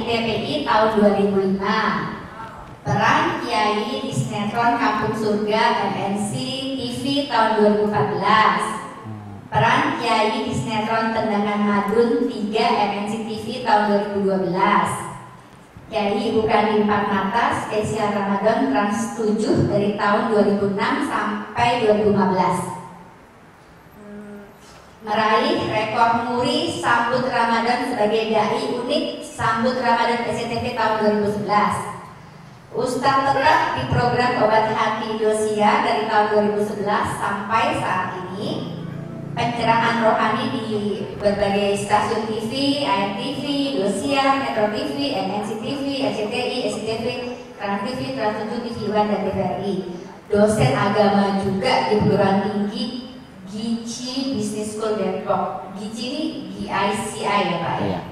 TPI tahun 2005. Peran Kiai di sinetron Kampung Surga MNC TV tahun 2014. Peran Kiai di sinetron Tendangan Madun 3 MNC TV tahun 2012. Kiai Ibu Kandin Fatmata spesial Ramadan Trans 7 dari tahun 2006 sampai 2015. Meraih rekor muri sambut Ramadan sebagai dai unik sambut Ramadan SCTV tahun 2011. Ustadz tetap di program Obat Hati Indosiar dari tahun 2011 sampai saat ini. Pencerahan rohani di berbagai stasiun TV, ANTV, Indosiar, Metro TV, MNC TV, SCTI, SCTV, Trans TV, Trans 7, TV One, dan TVRI. Dosen agama juga di perguruan tinggi Gici Business School Depok. Gici ini GICI ya Pak ya?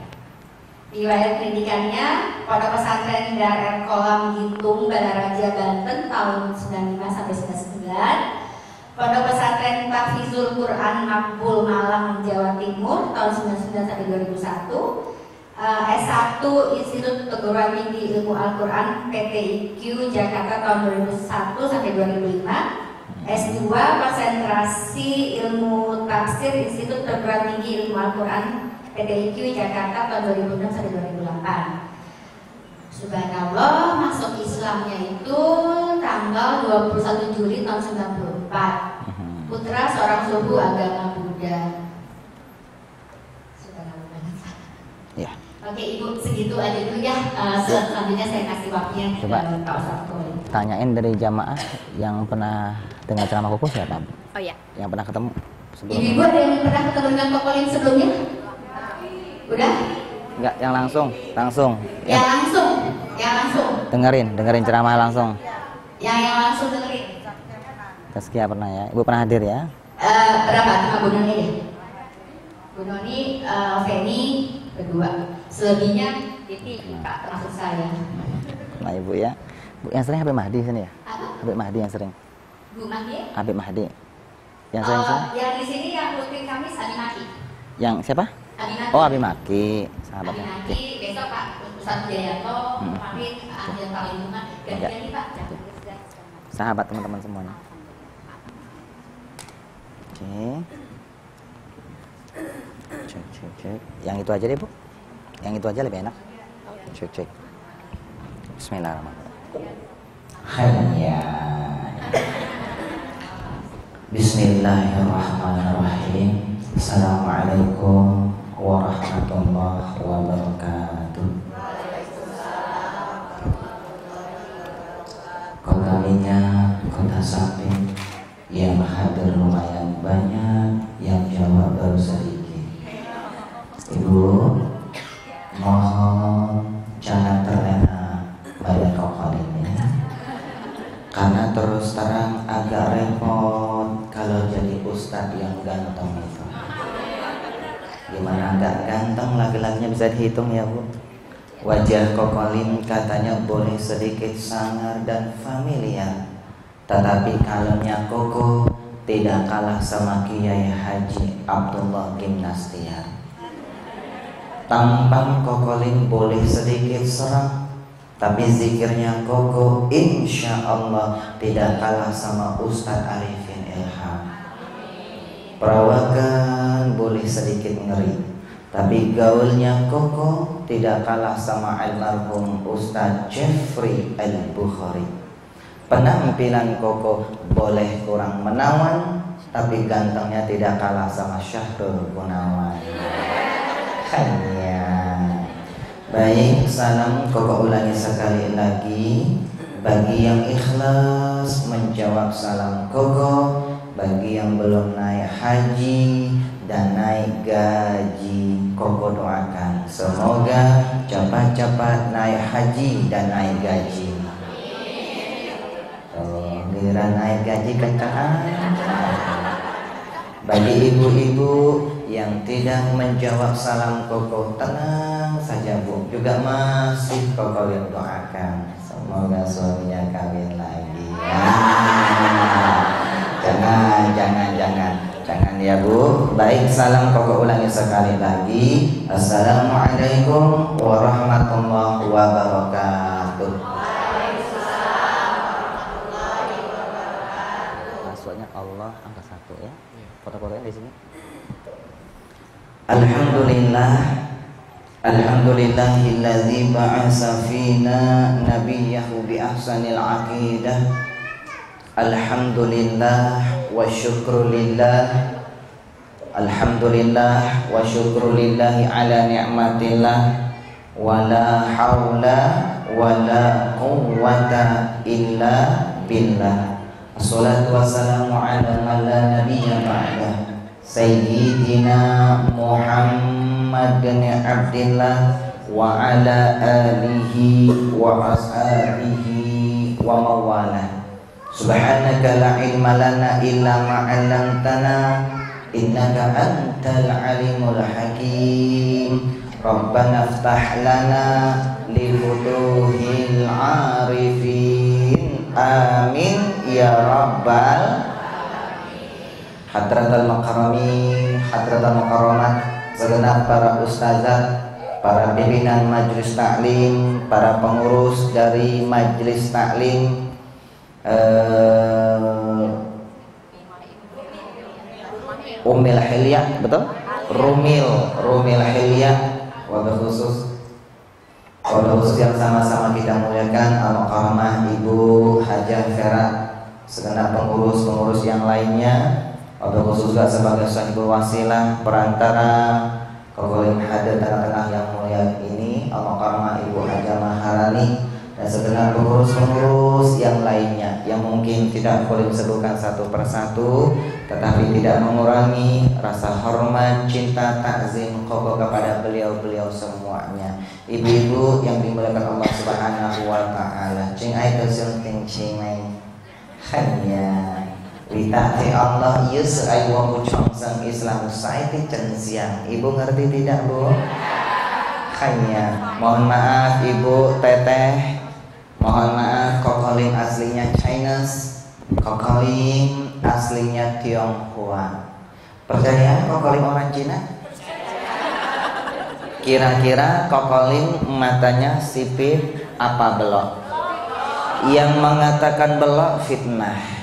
Riwayat pendidikannya Pondok Pesantren Darul Kolam Gintung Balaraja Banten tahun 95 sampai 99. Pondok Pesantren Tahfizul Quran Makbul Malang Jawa Timur tahun 99 sampai 2001. S1 Institut Perguruan Tinggi Ilmu Al-Quran PTIQ Jakarta tahun 2001 sampai 2005. S2 konsentrasi ilmu tafsir Institut Perguruan Tinggi Ilmu Al-Quran PTIQ Jakarta tahun 2006 sampai 2008. Subhanallah, masuk Islamnya itu tanggal 21 Juli tahun 94. Putra seorang suku agama Buddha. Subhanallah banget. Ya. Oke Ibu, segitu aja dulu ya. Selanjutnya saya kasih waktunya ke Pak Ustadz. Tanyain dari jamaah yang pernah dengar ceramah Koko siapa? Oh ya. Yang pernah ketemu sebelumnya? Ibu ada yang pernah ketemu dengan Koko Lim sebelumnya? Udah? Enggak, yang langsung. Yang langsung. Dengerin ceramah langsung. Yang langsung dengerin. Tazkiyah pernah ya? Ibu pernah hadir ya? Berapa? Cuma Bu Noni deh. Bu Noni, Feni berdua. Selebihnya Titi, Pak termasuk saya. Nah Ibu ya. Bu, yang sering Habib Mahdi sini ya? Apa? Habib Mahdi yang sering. Bu Mahdi? Habib Mahdi. Yang sering sini? Yang di sini yang Lutfi Kamis Abi Maki. Yang siapa? Abi Maki. Oh, Abi Maki, sahabatnya. Abi Maki, besok Pak Ustadz Jayanto, Farid, Ahli Lingkungan, ganti-ganti Pak. Sahabat teman-teman semuanya. Oke. Cek. Yang itu aja deh Bu. Yang itu aja lebih enak. Cek. Bismillahirrahmanirrahim. Hayya. Bismillahirrahmanirrahim. Assalamualaikum warahmatullahi wabarakatuh. Kota Minyak, Kota Samping, yang hadir lumayan banyak, yang jawab baru sedikit. Ibu, mohon jangan terlena pada Koko ini, karena terus terang agak repot kalau jadi ustadz yang ganteng itu. Gimana agak ganteng, laki-lakinya bisa dihitung ya Bu. Wajah Koko Lim katanya boleh sedikit sangar dan familiar, tetapi kalemnya Koko tidak kalah sama Kiai Haji Abdullah Gimnastiar. Tampang Koko Lim boleh sedikit seram, tapi zikirnya Koko insya Allah tidak kalah sama Ustadz Arifin Ilham. Perawakan boleh sedikit ngeri, tapi gaulnya Koko tidak kalah sama almarhum Ustadz Jeffrey Al-Bukhari. Penampilan Koko boleh kurang menawan, tapi gantengnya tidak kalah sama Syahrul Gunawan. Hanya baik, salam Koko ulangi sekali lagi. Bagi yang ikhlas menjawab salam Koko, bagi yang belum naik haji dan naik gaji, Koko doakan semoga cepat-cepat naik haji dan naik gaji. Giliran naik gaji kencang. Bagi ibu-ibu yang tidak menjawab salam Koko, tenang saja Bu, juga masih Koko yang doakan semoga suaminya kawin lagi. Jangan. Jangan ya Bu. Baik, salam Koko ulangi sekali lagi. Assalamualaikum warahmatullahi wabarakatuh. Maksudnya Allah angka 1 ya. Foto-fotonya di sini. Alhamdulillah. Alhamdulillahilladzi ba'atsa fina nabiyyahu bi ahsanil aqidah. Alhamdulillah wa syukrulillah. Alhamdulillah wa syukrulillah ala ni'matillah. Wa la haula wa la quwwata illa billah. Assalatu wassalamu ala man la nabiyya ba'dah. Sayyidina Muhammad bin Abdillah wa ala alihi wa ashabihi wa mawalah. Subhanaka la ilma lana illa ma 'allamtana innaka antal alimul hakim. Rabbana iftah lana li futuhil arifin. Amin ya rabbal Hadratal Makaramin, Hadratal Makaramat, segenap para ustazah, para pimpinan majelis taklim, para pengurus dari majelis taklim, Umil Hilyah, betul? Rumil Hilyah, wabil khusus yang sama-sama kita muliakan Al-Mukarramah Ibu Hajah Vera, segenap pengurus yang lainnya. Wabil khusus juga sebagai sahibul wasilah, perantara Kokolim hadir tengah-tengah yang mulia ini Al-Mukarramah Ibu Hajah Maharani, dan segenap pengurus-pengurus yang lainnya yang mungkin tidak boleh disebutkan satu persatu, tetapi tidak mengurangi rasa hormat, cinta, takzim Koko kepada beliau-beliau semuanya. Ibu-ibu yang dimuliakan Allah Subhanahu wa taala. Cing ai kesunting cing ai. Hanya Witati Allah yus aywa mucong sang Islam saiti censiang. Ibu ngerti tidak Bu? Hanya mohon maaf Ibu Teteh, mohon maaf Kokolim aslinya Chinese, Kokolim aslinya Tionghoa. Percaya Kokolim orang Cina? Kira-kira Kokolim matanya sipit apa belok? Yang mengatakan belok fitnah.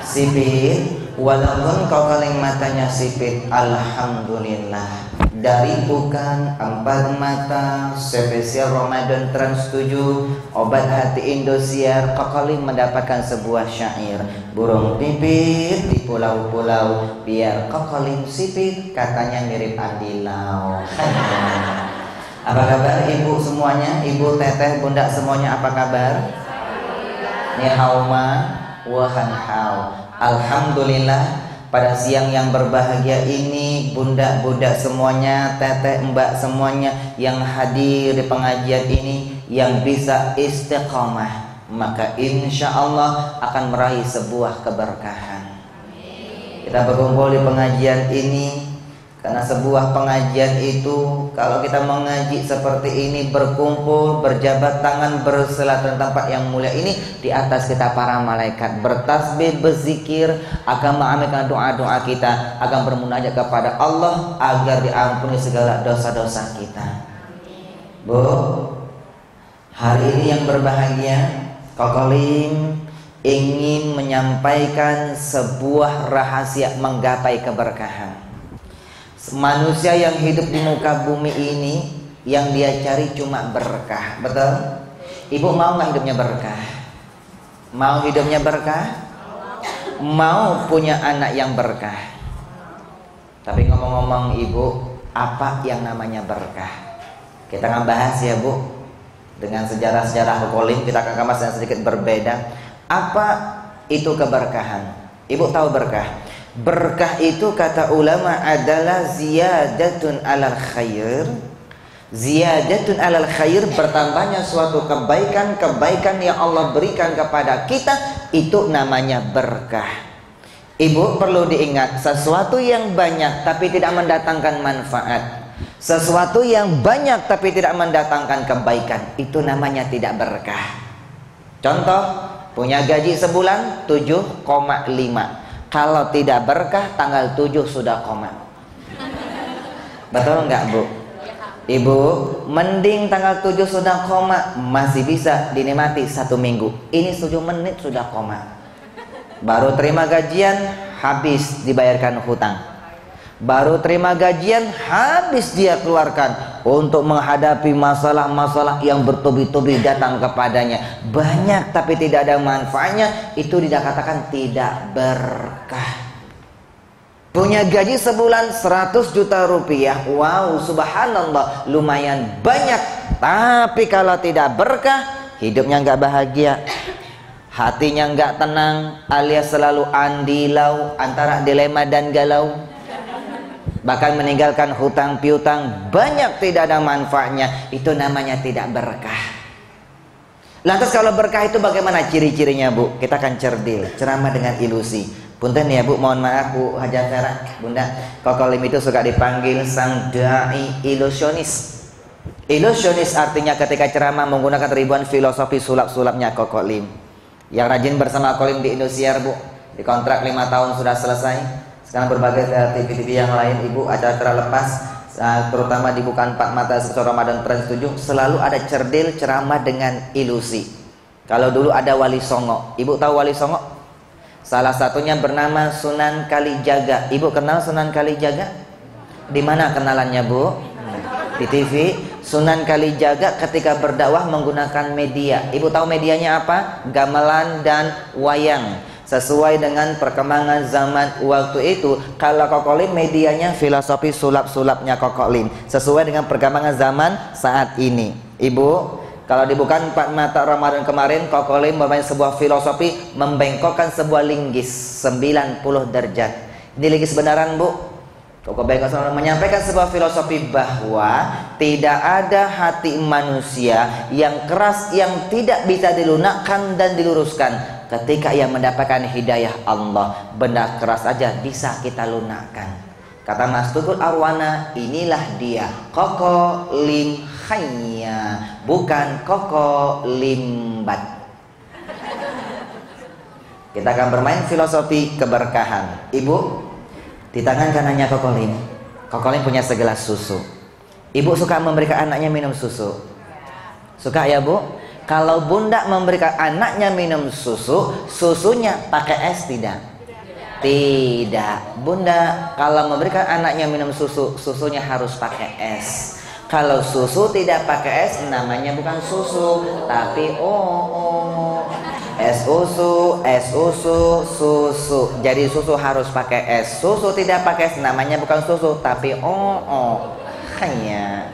Sipit, walaupun Kokolim matanya sipit, alhamdulillah. Dari bukan 4 mata, spesial Ramadan Trans 7, obat hati Indosiar, Kokolim mendapatkan sebuah syair. Burung pipit di pulau-pulau, biar Kokolim sipit, katanya mirip Andi Lau. Apa kabar ibu semuanya? Ibu, teteh, bunda semuanya apa kabar? Ni hauma wahan hau. Alhamdulillah, pada siang yang berbahagia ini bunda-bunda semuanya, teteh, mbak semuanya yang hadir di pengajian ini, yang bisa istiqamah, maka insya Allah akan meraih sebuah keberkahan. Kita berkumpul di pengajian ini karena sebuah pengajian itu, kalau kita mengaji seperti ini, berkumpul, berjabat tangan, berselawat tempat yang mulia ini, di atas kita para malaikat bertasbih, berzikir, akan mengamalkan doa-doa kita, akan bermunajat kepada Allah agar diampuni segala dosa-dosa kita. Bu, hari ini yang berbahagia, Kokolim ingin menyampaikan sebuah rahasia menggapai keberkahan. Manusia yang hidup di muka bumi ini, yang dia cari cuma berkah, betul? Ibu mau nggak hidupnya berkah? Mau hidupnya berkah? Mau punya anak yang berkah? Tapi ngomong-ngomong ibu, apa yang namanya berkah? Kita akan bahas ya Bu, dengan sejarah-sejarah Kokolim kita akan bahas yang sedikit berbeda. Apa itu keberkahan? Ibu tahu berkah? Berkah itu kata ulama adalah ziyadatun alal khair. Ziyadatun alal khair, bertambahnya suatu kebaikan yang Allah berikan kepada kita, itu namanya berkah. Ibu perlu diingat, sesuatu yang banyak tapi tidak mendatangkan manfaat, sesuatu yang banyak tapi tidak mendatangkan kebaikan, itu namanya tidak berkah. Contoh, punya gaji sebulan 7,5, Kalau tidak berkah tanggal 7 sudah koma. Betul nggak Bu? Ibu, mending tanggal 7 sudah koma, masih bisa dinikmati 1 minggu. Ini 7 menit sudah koma. Baru terima gajian, habis dibayarkan hutang. Baru terima gajian, habis dia keluarkan untuk menghadapi masalah-masalah yang bertubi-tubi datang kepadanya. Banyak tapi tidak ada manfaatnya. Itu dikatakan tidak berkah. Punya gaji sebulan 100 juta rupiah. Wow, subhanallah, lumayan banyak. Tapi kalau tidak berkah, hidupnya nggak bahagia, hatinya nggak tenang, alias selalu andilau antara dilema dan galau. Bahkan meninggalkan hutang piutang, banyak tidak ada manfaatnya. Itu namanya tidak berkah. Lantas kalau berkah itu bagaimana ciri-cirinya Bu? Kita akan cerdil, ceramah dengan ilusi. Punten ya Bu, mohon maaf Bu Hajat Sarah, Bunda. Kokolim itu suka dipanggil sang dai ilusionis. Ilusionis artinya ketika ceramah menggunakan ribuan filosofi sulap-sulapnya Kokolim. Yang rajin bersama Kokolim di Indosiar Bu, dikontrak 5 tahun sudah selesai. Sekarang berbagai TV-TV yang lain Ibu, acara-acara lepas, terutama di Bukan 4 Mata Spesial Ramadan Trans 7, selalu ada cerdil ceramah dengan ilusi. Kalau dulu ada Wali Songo, Ibu tahu Wali Songo? Salah satunya bernama Sunan Kalijaga. Ibu kenal Sunan Kalijaga? Di mana kenalannya Bu? Di TV. Sunan Kalijaga ketika berdakwah menggunakan media. Ibu tahu medianya apa? Gamelan dan wayang. Sesuai dengan perkembangan zaman waktu itu, kalau Kokolim medianya filosofi sulap-sulapnya Kokolim. Sesuai dengan perkembangan zaman saat ini. Ibu, kalau di Bukan 4 Mata Ramadan kemarin, Kokolim bermain sebuah filosofi, membengkokkan sebuah linggis 90 derajat. Ini linggis benaran Bu. Koko Bengkok menyampaikan sebuah filosofi bahwa tidak ada hati manusia yang keras yang tidak bisa dilunakkan dan diluruskan. Ketika ia mendapatkan hidayah Allah, benda keras saja bisa kita lunakkan. Kata Mas Tukul Arwana, inilah dia Koko Lim Hanya, bukan Koko Limbat. Kita akan bermain filosofi keberkahan. Ibu, di tangan kanannya Kokolim, Kokolim punya segelas susu. Ibu suka memberikan anaknya minum susu? Suka ya Bu? Kalau Bunda memberikan anaknya minum susu, susunya pakai es tidak? Tidak. Bunda kalau memberikan anaknya minum susu, susunya harus pakai es. Kalau susu tidak pakai es, namanya bukan susu, tapi es susu, susu. Jadi susu harus pakai es. Susu tidak pakai es, namanya bukan susu, tapi hanya.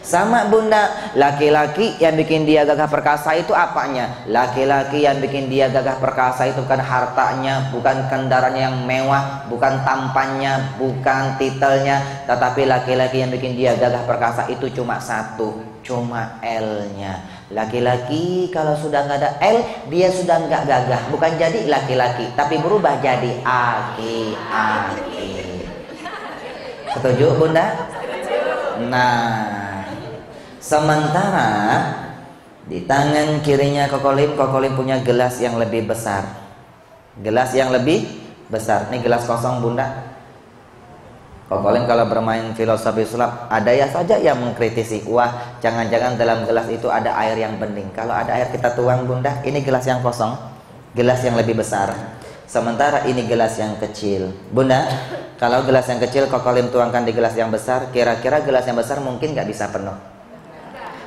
Sama Bunda, laki-laki yang bikin dia gagah perkasa itu apanya? Laki-laki yang bikin dia gagah perkasa itu bukan hartanya, bukan kendaraannya yang mewah, bukan tampannya, bukan titelnya, tetapi laki-laki yang bikin dia gagah perkasa itu cuma satu, cuma L-nya. Laki-laki kalau sudah nggak ada L, dia sudah nggak gagah, bukan jadi laki-laki, tapi berubah jadi aki-aki. Setuju Bunda? Nah, sementara di tangan kirinya Kokolim punya gelas yang lebih besar. Gelas yang lebih besar. Ini gelas kosong Bunda. Kokolim kalau bermain filosofi sulap, ada ya saja yang mengkritisi. Wah, jangan-jangan dalam gelas itu ada air yang bening. Kalau ada air kita tuang Bunda. Ini gelas yang kosong, gelas yang lebih besar. Sementara ini gelas yang kecil. Bunda, kalau gelas yang kecil Kokolim tuangkan di gelas yang besar, kira-kira gelas yang besar mungkin nggak bisa penuh?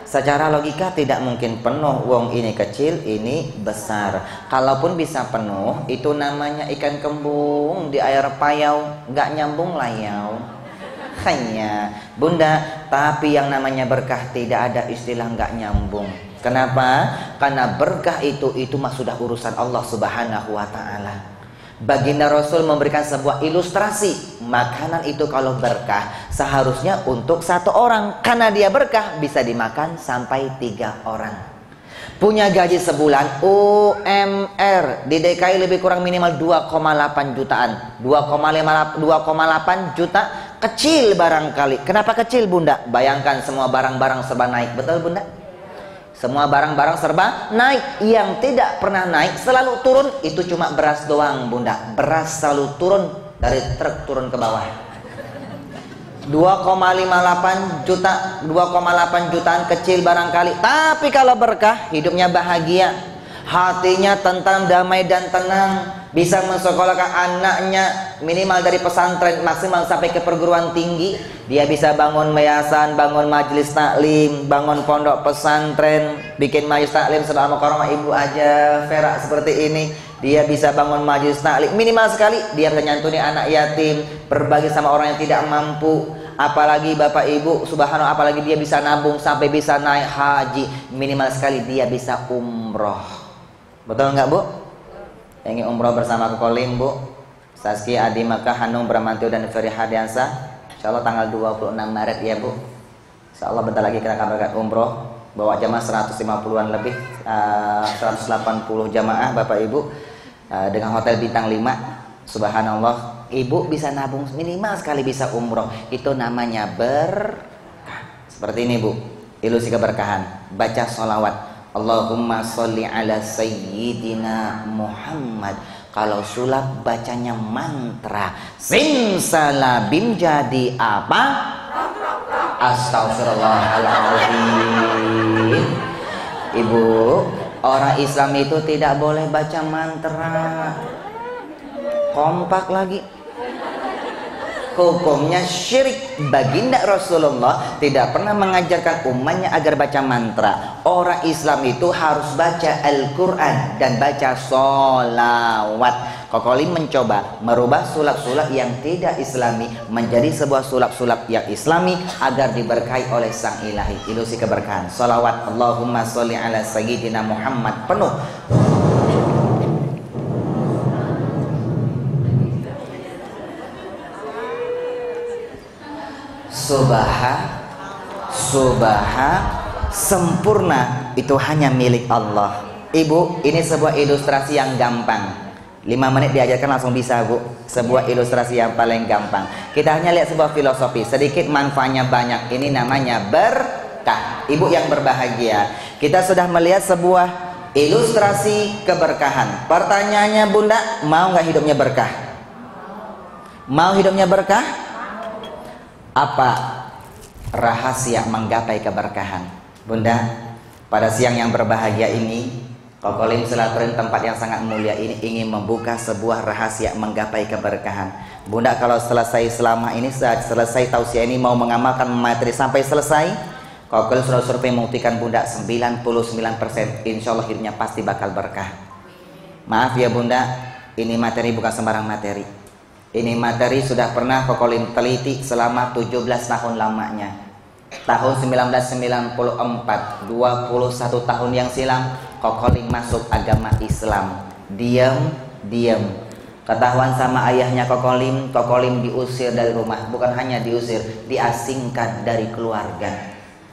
Secara logika tidak mungkin penuh. Wong ini kecil, ini besar. Kalaupun bisa penuh, itu namanya ikan kembung di air payau, nggak nyambung layau. Hanya Bunda, tapi yang namanya berkah tidak ada istilah nggak nyambung. Kenapa? Karena berkah itu mah sudah urusan Allah Subhanahu wa Ta'ala. Baginda Rasul memberikan sebuah ilustrasi. Makanan itu kalau berkah seharusnya untuk 1 orang, karena dia berkah bisa dimakan sampai 3 orang. Punya gaji sebulan UMR di DKI lebih kurang minimal 2,8 jutaan. 2,8 juta kecil barangkali. Kenapa kecil Bunda? Bayangkan semua barang-barang serba naik. Betul Bunda? Semua barang-barang serba naik. Yang tidak pernah naik selalu turun itu cuma beras doang, Bunda. Beras selalu turun dari truk turun ke bawah. 2,58 juta, 2,8 jutaan kecil barangkali. Tapi kalau berkah, hidupnya bahagia, hatinya tentram, damai dan tenang, bisa mensekolahkan anaknya minimal dari pesantren maksimal sampai ke perguruan tinggi. Dia bisa bangun yayasan, bangun majelis taklim, bangun pondok pesantren, bikin majelis taklim selama korma ibu aja Vera seperti ini. Dia bisa bangun majelis taklim minimal sekali. Dia bisa nyantuni anak yatim, berbagi sama orang yang tidak mampu. Apalagi bapak ibu, subhanallah, apalagi dia bisa nabung sampai bisa naik haji. Minimal sekali dia bisa umroh. Betul nggak Bu? Ingin umroh bersama Kokolim Bu, Saskia Adi Mekah, Hanung Bramantio dan Ferry Hadiansa. Insyaallah tanggal 26 Maret ya Bu. Insyaallah bentar lagi kita akan berangkat umroh. Bawa jamaah 150-an lebih, 180 jamaah bapak ibu, dengan hotel bintang 5. Subhanallah, ibu bisa nabung minimal sekali bisa umroh. Itu namanya berkah. Seperti ini Bu, ilusi keberkahan. Baca sholawat, Allahumma sholli ala sayyidina Muhammad. Kalau sulap bacanya mantra. Simsalabim jadi apa? Astagfirullahaladzim. Ibu, orang Islam itu tidak boleh baca mantra. Kompak lagi. Hukumnya syirik. Baginda Rasulullah tidak pernah mengajarkan umatnya agar baca mantra. Orang Islam itu harus baca Al-Quran dan baca sholawat. Kokolim mencoba merubah sulap-sulap yang tidak islami menjadi sebuah sulap-sulap yang islami agar diberkahi oleh sang ilahi. Ilusi keberkahan. Sholawat Allahumma sholli ala sayyidina Muhammad penuh. Sempurna itu hanya milik Allah. Ibu, ini sebuah ilustrasi yang gampang. 5 menit diajarkan langsung bisa Bu. Sebuah ilustrasi yang paling gampang. Kita hanya lihat sebuah filosofi, sedikit manfaatnya banyak. Ini namanya berkah. Ibu yang berbahagia, kita sudah melihat sebuah ilustrasi keberkahan. Pertanyaannya Bunda, mau nggak hidupnya berkah? Mau hidupnya berkah? Apa rahasia menggapai keberkahan? Bunda, pada siang yang berbahagia ini, Kokolim Silaturahim tempat yang sangat mulia ini ingin membuka sebuah rahasia menggapai keberkahan. Bunda, kalau selesai selama ini, selesai tausiah ini mau mengamalkan materi sampai selesai, Kokolim sudah survei membuktikan Bunda 99% insya Allah hidupnya pasti bakal berkah. Maaf ya Bunda, ini materi bukan sembarang materi. Ini materi sudah pernah Kokolim teliti selama 17 tahun lamanya. Tahun 1994, 21 tahun yang silam, Kokolim masuk agama Islam. Diam. Ketahuan sama ayahnya Kokolim diusir dari rumah. Bukan hanya diusir, diasingkan dari keluarga.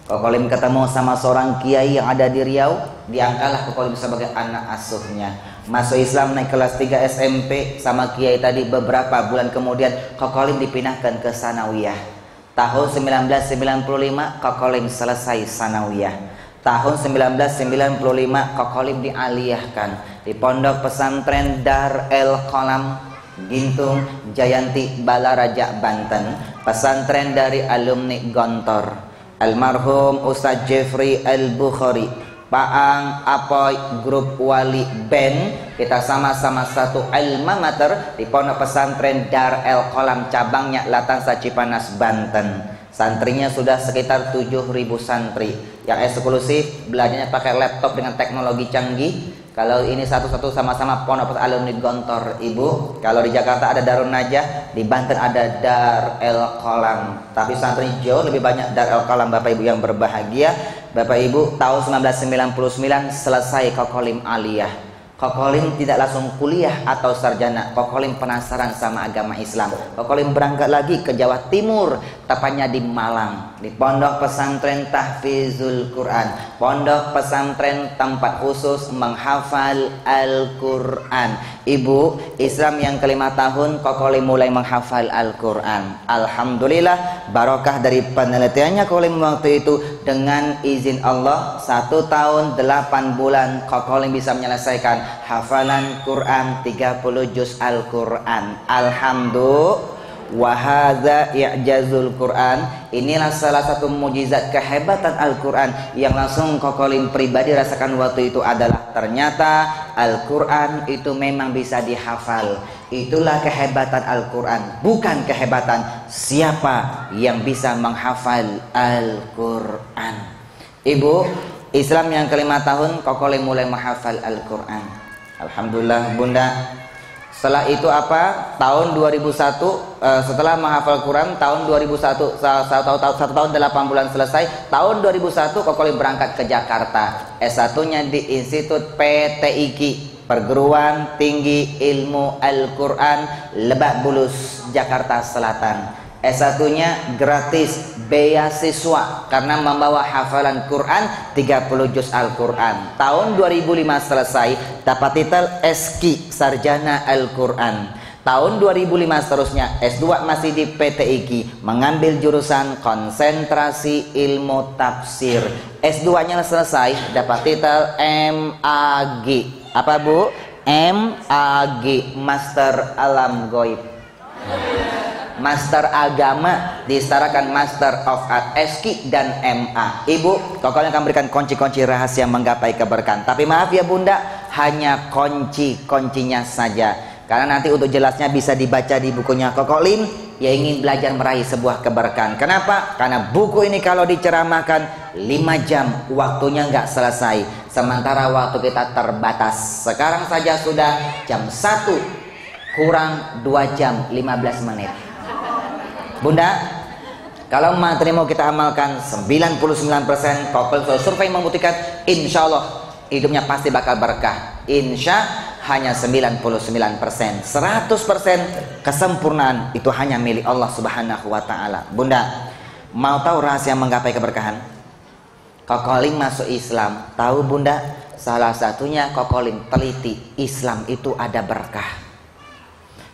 Kokolim ketemu sama seorang kiai yang ada di Riau. Diangkatlah Kokolim sebagai anak asuhnya. Masuk Islam, naik kelas 3 SMP sama kiai tadi. Beberapa bulan kemudian Kokolim dipindahkan ke Sanawiyah. Tahun 1995 Kokolim selesai Sanawiyah. Tahun 1995 Kokolim dialiyahkan di Pondok Pesantren Dar El Qalam Gintung Jayanti Balaraja Banten. Pesantren dari alumni Gontor almarhum Ustadz Jeffrey Al-Bukhari, Paang Apoy Grup Wali Ben. Kita sama-sama satu alma mater di Pondok Pesantren Dar El Qalam cabangnya Latansa Cipanas Banten. Santrinya sudah sekitar 7.000 santri. Yang eksklusif belajarnya pakai laptop dengan teknologi canggih. Kalau ini satu-satu sama-sama Pondok Alumni Gontor Ibu. Kalau di Jakarta ada Darun Najah, di Banten ada Dar El Qalam. Tapi santri jauh lebih banyak Dar El Qalam Bapak Ibu yang berbahagia. Bapak Ibu, tahun 1999 selesai Kokolim aliyah. Kokolim tidak langsung kuliah atau sarjana. Kokolim penasaran sama agama Islam. Kokolim berangkat lagi ke Jawa Timur, tepatnya di Malang, di Pondok Pesantren Tahfizul Quran, pondok pesantren tempat khusus menghafal Al-Quran. Ibu, Islam yang ke-5 tahun Kokoli mulai menghafal Al-Quran. Alhamdulillah, barokah dari penelitiannya Kokoli waktu itu, dengan izin Allah 1 tahun 8 bulan Kokoli bisa menyelesaikan hafalan Quran 30 juz Al-Quran. Alhamdulillah. Wahadza i'jazul Quran. Inilah salah satu mukjizat kehebatan Al-Quran yang langsung Kokolim pribadi rasakan waktu itu adalah ternyata Al-Quran itu memang bisa dihafal. Itulah kehebatan Al-Quran, bukan kehebatan siapa yang bisa menghafal Al-Quran. Ibu, Islam yang ke-5 tahun Kokolim mulai menghafal Al-Quran. Alhamdulillah Bunda. Setelah itu apa? Tahun 2001 setelah menghafal Quran tahun 2001 1 tahun 8 bulan selesai. Tahun 2001 Kokoli berangkat ke Jakarta. S1-nya di Institut PTIQ, Perguruan Tinggi Ilmu Al-Quran, Lebak Bulus, Jakarta Selatan. S1-nya gratis, beasiswa karena membawa hafalan Quran 30 juz Al-Quran. Tahun 2005 selesai, dapat titel SQ, Sarjana Al-Quran. Tahun 2005 seterusnya S2 masih di PTIQ, mengambil jurusan konsentrasi ilmu tafsir. S2-nya selesai, dapat titel MAG. Apa Bu? MAG, Master Alam Goib. Master Agama disetarakan Master of Art, SQ dan MA. Ibu, Kokol akan berikan kunci-kunci rahasia menggapai keberkahan. Tapi maaf ya Bunda, hanya kunci-kuncinya saja. Karena nanti untuk jelasnya bisa dibaca di bukunya Kokolim yang ingin belajar meraih sebuah keberkahan. Kenapa? Karena buku ini kalau diceramahkan 5 jam waktunya nggak selesai. Sementara waktu kita terbatas. Sekarang saja sudah jam 1 kurang 2 jam 15 menit. Bunda, kalau materi mau kita amalkan 99%, Kokol survei membuktikan insya Allah hidupnya pasti bakal berkah. Insya hanya 99%, 100% kesempurnaan itu hanya milik Allah Subhanahu wa Ta'ala. Bunda, mau tahu rahasia menggapai keberkahan? Kokolim masuk Islam, tahu Bunda? Salah satunya Kokolim teliti Islam itu ada berkah.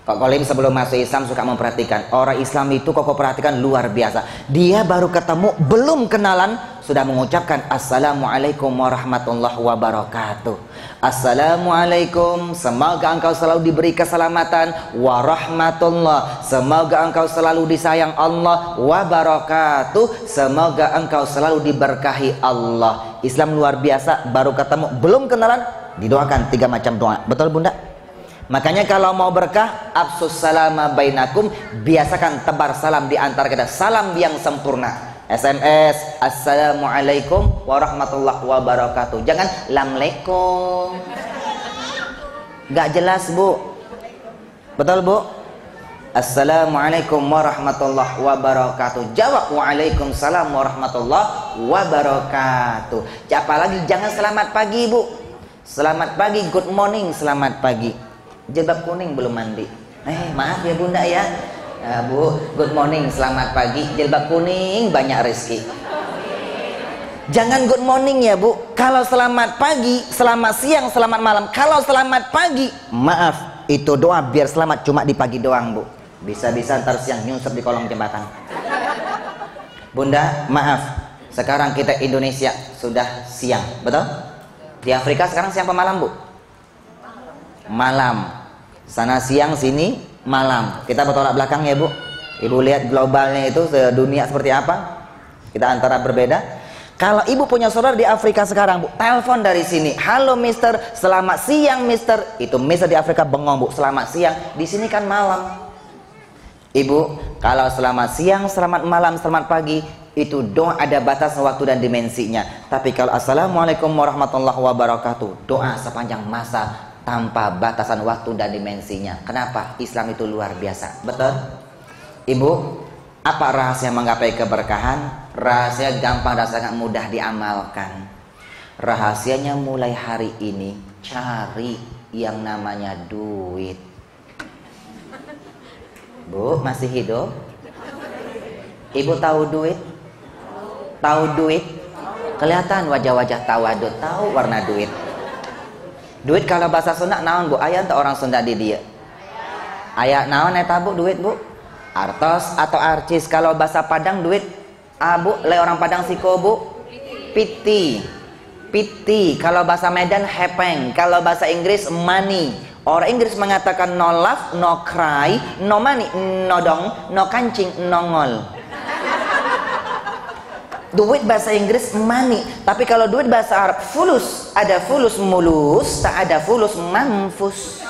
Kokolim sebelum masuk Islam suka memperhatikan orang Islam itu. Koko perhatikan luar biasa. Dia baru ketemu, belum kenalan, sudah mengucapkan Assalamualaikum warahmatullahi wabarakatuh. Assalamualaikum, semoga engkau selalu diberi keselamatan, warahmatullah, semoga engkau selalu disayang Allah, wabarakatuh, semoga engkau selalu diberkahi Allah. Islam luar biasa, baru ketemu, belum kenalan, didoakan 3 macam doa. Betul Bunda? Makanya kalau mau berkah, absus salama bainakum, biasakan tebar salam di antara kita, salam yang sempurna. SMS Assalamualaikum warahmatullahi wabarakatuh. Jangan lamleikum. Gak jelas Bu. Betul Bu? Assalamualaikum warahmatullahi wabarakatuh. Jawab waalaikumsalam warahmatullahi wabarakatuh. Apalagi jangan selamat pagi Bu. Selamat pagi, good morning, selamat pagi. Jilbab kuning belum mandi. Maaf ya Bunda ya. Bu, good morning, selamat pagi. Jilbab kuning banyak rezeki. Jangan good morning ya Bu. Kalau selamat pagi, selamat siang, selamat malam. Kalau selamat pagi, maaf, itu doa biar selamat cuma di pagi doang Bu. Bisa-bisa ntar siang nyusup di kolong jembatan. Bunda, maaf. Sekarang kita Indonesia sudah siang, betul? Di Afrika sekarang siang apa malam Bu? Malam. Sana siang, sini malam. Kita bertolak belakang ya Bu. Ibu lihat globalnya itu dunia seperti apa. Kita antara berbeda. Kalau ibu punya saudara di Afrika sekarang Bu, telepon dari sini, halo mister, selamat siang mister. Itu mister di Afrika bengong Bu, selamat siang. Di sini kan malam. Ibu, kalau selamat siang, selamat malam, selamat pagi, itu doa ada batas waktu dan dimensinya. Tapi kalau assalamualaikum warahmatullahi wabarakatuh, doa sepanjang masa tanpa batasan waktu dan dimensinya. Kenapa? Islam itu luar biasa. Betul? Ibu, apa rahasia menggapai keberkahan? Rahasia gampang dan sangat mudah diamalkan. Rahasianya mulai hari ini, cari yang namanya duit. Bu, masih hidup? Ibu tahu duit? Tahu duit? Kelihatan wajah-wajah tawadud, tahu warna duit. Duit kalau bahasa Sunda naon Bu? Aya teu orang Sunda di dia. Aya naon eta Bu duit Bu? Artos atau arcis. Kalau bahasa Padang duit Bu, le orang Padang siko Bu? Piti. Piti. Kalau bahasa Medan hepeng. Kalau bahasa Inggris money. Orang Inggris mengatakan no love, no cry, no money, no dong, no kancing, no ngol. Duit bahasa Inggris money, tapi kalau duit bahasa Arab fulus, ada fulus mulus, tak ada fulus manfus.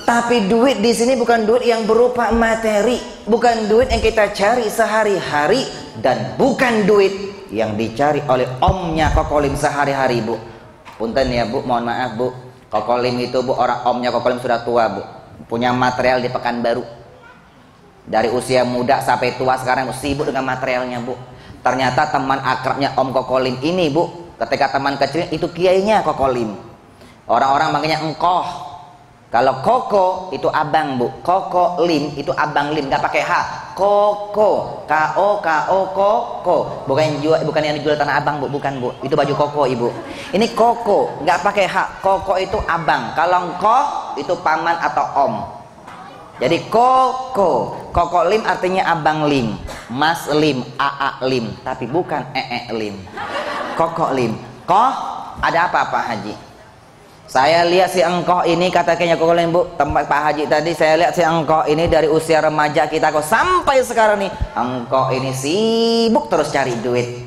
Tapi duit di sini bukan duit yang berupa materi, bukan duit yang kita cari sehari-hari, dan bukan duit yang dicari oleh omnya Kokolim sehari-hari Bu. Punten ya Bu, mohon maaf Bu, Kokolim itu Bu, orang omnya Kokolim sudah tua Bu, punya material di Pekanbaru. Dari usia muda sampai tua sekarang sibuk dengan materialnya Bu. Ternyata teman akrabnya Om Kokolim ini Bu, ketika teman kecil itu kiainya Kokolim. Orang-orang manggilnya engkoh. Kalau koko itu abang Bu, koko lim itu abang lim, nggak pakai h. Koko, koko. Bukan yang dijual tanah abang Bu, bukan Bu. Itu baju koko Ibu. Ini koko, nggak pakai h. Koko itu abang. Kalau engkoh itu paman atau om. Jadi koko lim artinya abang lim, mas lim, aa lim, tapi bukan lim. Koko lim. Koh ada apa Pak Haji? Saya lihat si engkoh ini, kata kayaknya Koko lim Bu, tempat Pak Haji tadi, saya lihat si engkoh ini dari usia remaja kita kok sampai sekarang nih, engkoh ini sibuk terus cari duit.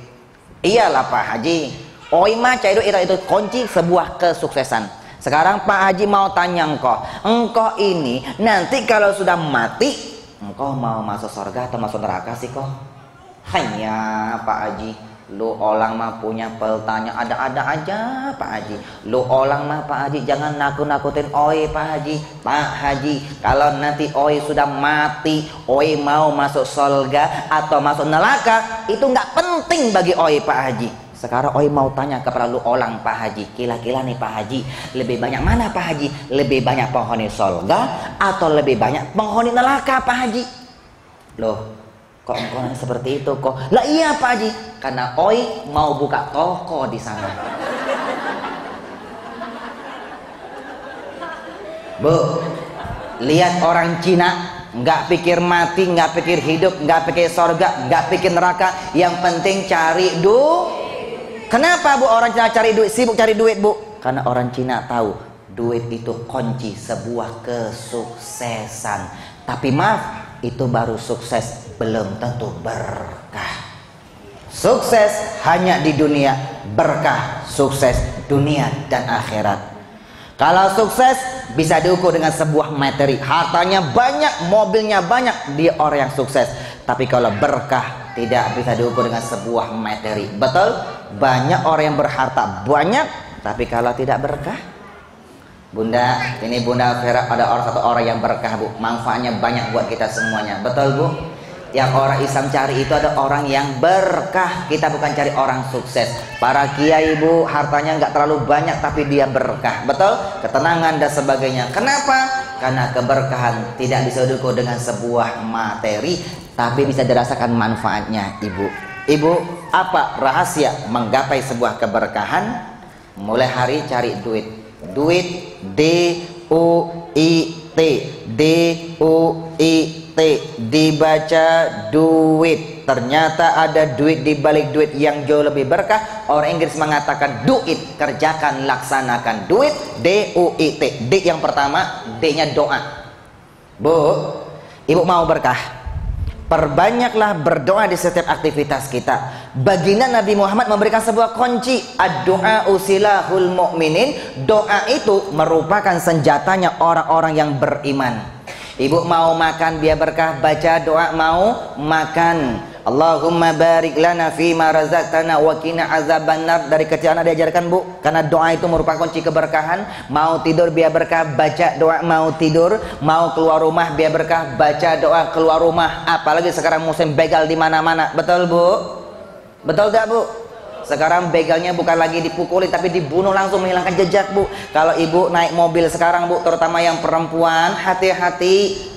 Iyalah Pak Haji, oi mah cari duit itu kunci sebuah kesuksesan. Sekarang Pak Haji mau tanya engkau ini nanti kalau sudah mati, engkau mau masuk surga atau masuk neraka sih kok? Hanya Pak Haji, lu orang mah punya pertanyaan ada-ada aja Pak Haji. Lu orang mah Pak Haji jangan nakut-nakutin oi Pak Haji. Pak Haji, kalau nanti oi sudah mati, oi mau masuk surga atau masuk neraka, itu nggak penting bagi oi Pak Haji. Sekarang oi mau tanya kepada lu orang Pak Haji, kira-kira nih Pak Haji, lebih banyak mana Pak Haji? Lebih banyak penghuni surga atau lebih banyak penghuni neraka Pak Haji? Loh, kok engkau seperti itu kok? Lah iya Pak Haji, karena oi mau buka toko di sana. Bu, lihat orang Cina, nggak pikir mati, nggak pikir hidup, nggak pikir surga, nggak pikir neraka, yang penting cari duit. Kenapa Bu orang Cina cari duit, sibuk cari duit Bu? Karena orang Cina tahu duit itu kunci sebuah kesuksesan. Tapi maaf, itu baru sukses, belum tentu berkah. Sukses hanya di dunia, berkah sukses dunia dan akhirat. Kalau sukses bisa diukur dengan sebuah materi, hartanya banyak, mobilnya banyak, dia orang yang sukses. Tapi kalau berkah tidak bisa diukur dengan sebuah materi. Betul? Banyak orang yang berharta banyak, tapi kalau tidak berkah. Bunda, ini Bunda Vera ada satu orang yang berkah Bu, manfaatnya banyak buat kita semuanya. Betul Bu? Yang orang Islam cari itu ada orang yang berkah. Kita bukan cari orang sukses. Para kiai Bu, hartanya nggak terlalu banyak tapi dia berkah. Betul? Ketenangan dan sebagainya. Kenapa? Karena keberkahan tidak bisa diukur dengan sebuah materi, tapi bisa dirasakan manfaatnya Ibu. Ibu, apa rahasia menggapai sebuah keberkahan? Mulai hari cari duit. Duit, D-U-I-T, D-U-I-T, dibaca duit. Ternyata ada duit di balik duit yang jauh lebih berkah. Orang Inggris mengatakan duit, kerjakan, laksanakan. Duit, D-U-I-T. D yang pertama, D-nya doa. Bu, Ibu mau berkah? Perbanyaklah berdoa di setiap aktivitas kita. Baginda Nabi Muhammad memberikan sebuah kunci, ad-du'a usilahul mu'minin. Doa itu merupakan senjatanya orang-orang yang beriman. Ibu mau makan biar berkah, baca doa. Mau makan, Allahumma barik lana fima razaqtana wa qina azabannar. Dari kecil anak diajarkan Bu, karena doa itu merupakan kunci keberkahan. Mau tidur biar berkah, baca doa. Mau tidur, mau keluar rumah biar berkah, baca doa keluar rumah. Apalagi sekarang musim begal di mana-mana. Betul Bu? Betul tak Bu? Sekarang begalnya bukan lagi dipukulin tapi dibunuh, langsung menghilangkan jejak Bu. Kalau Ibu naik mobil sekarang Bu, terutama yang perempuan, hati-hati.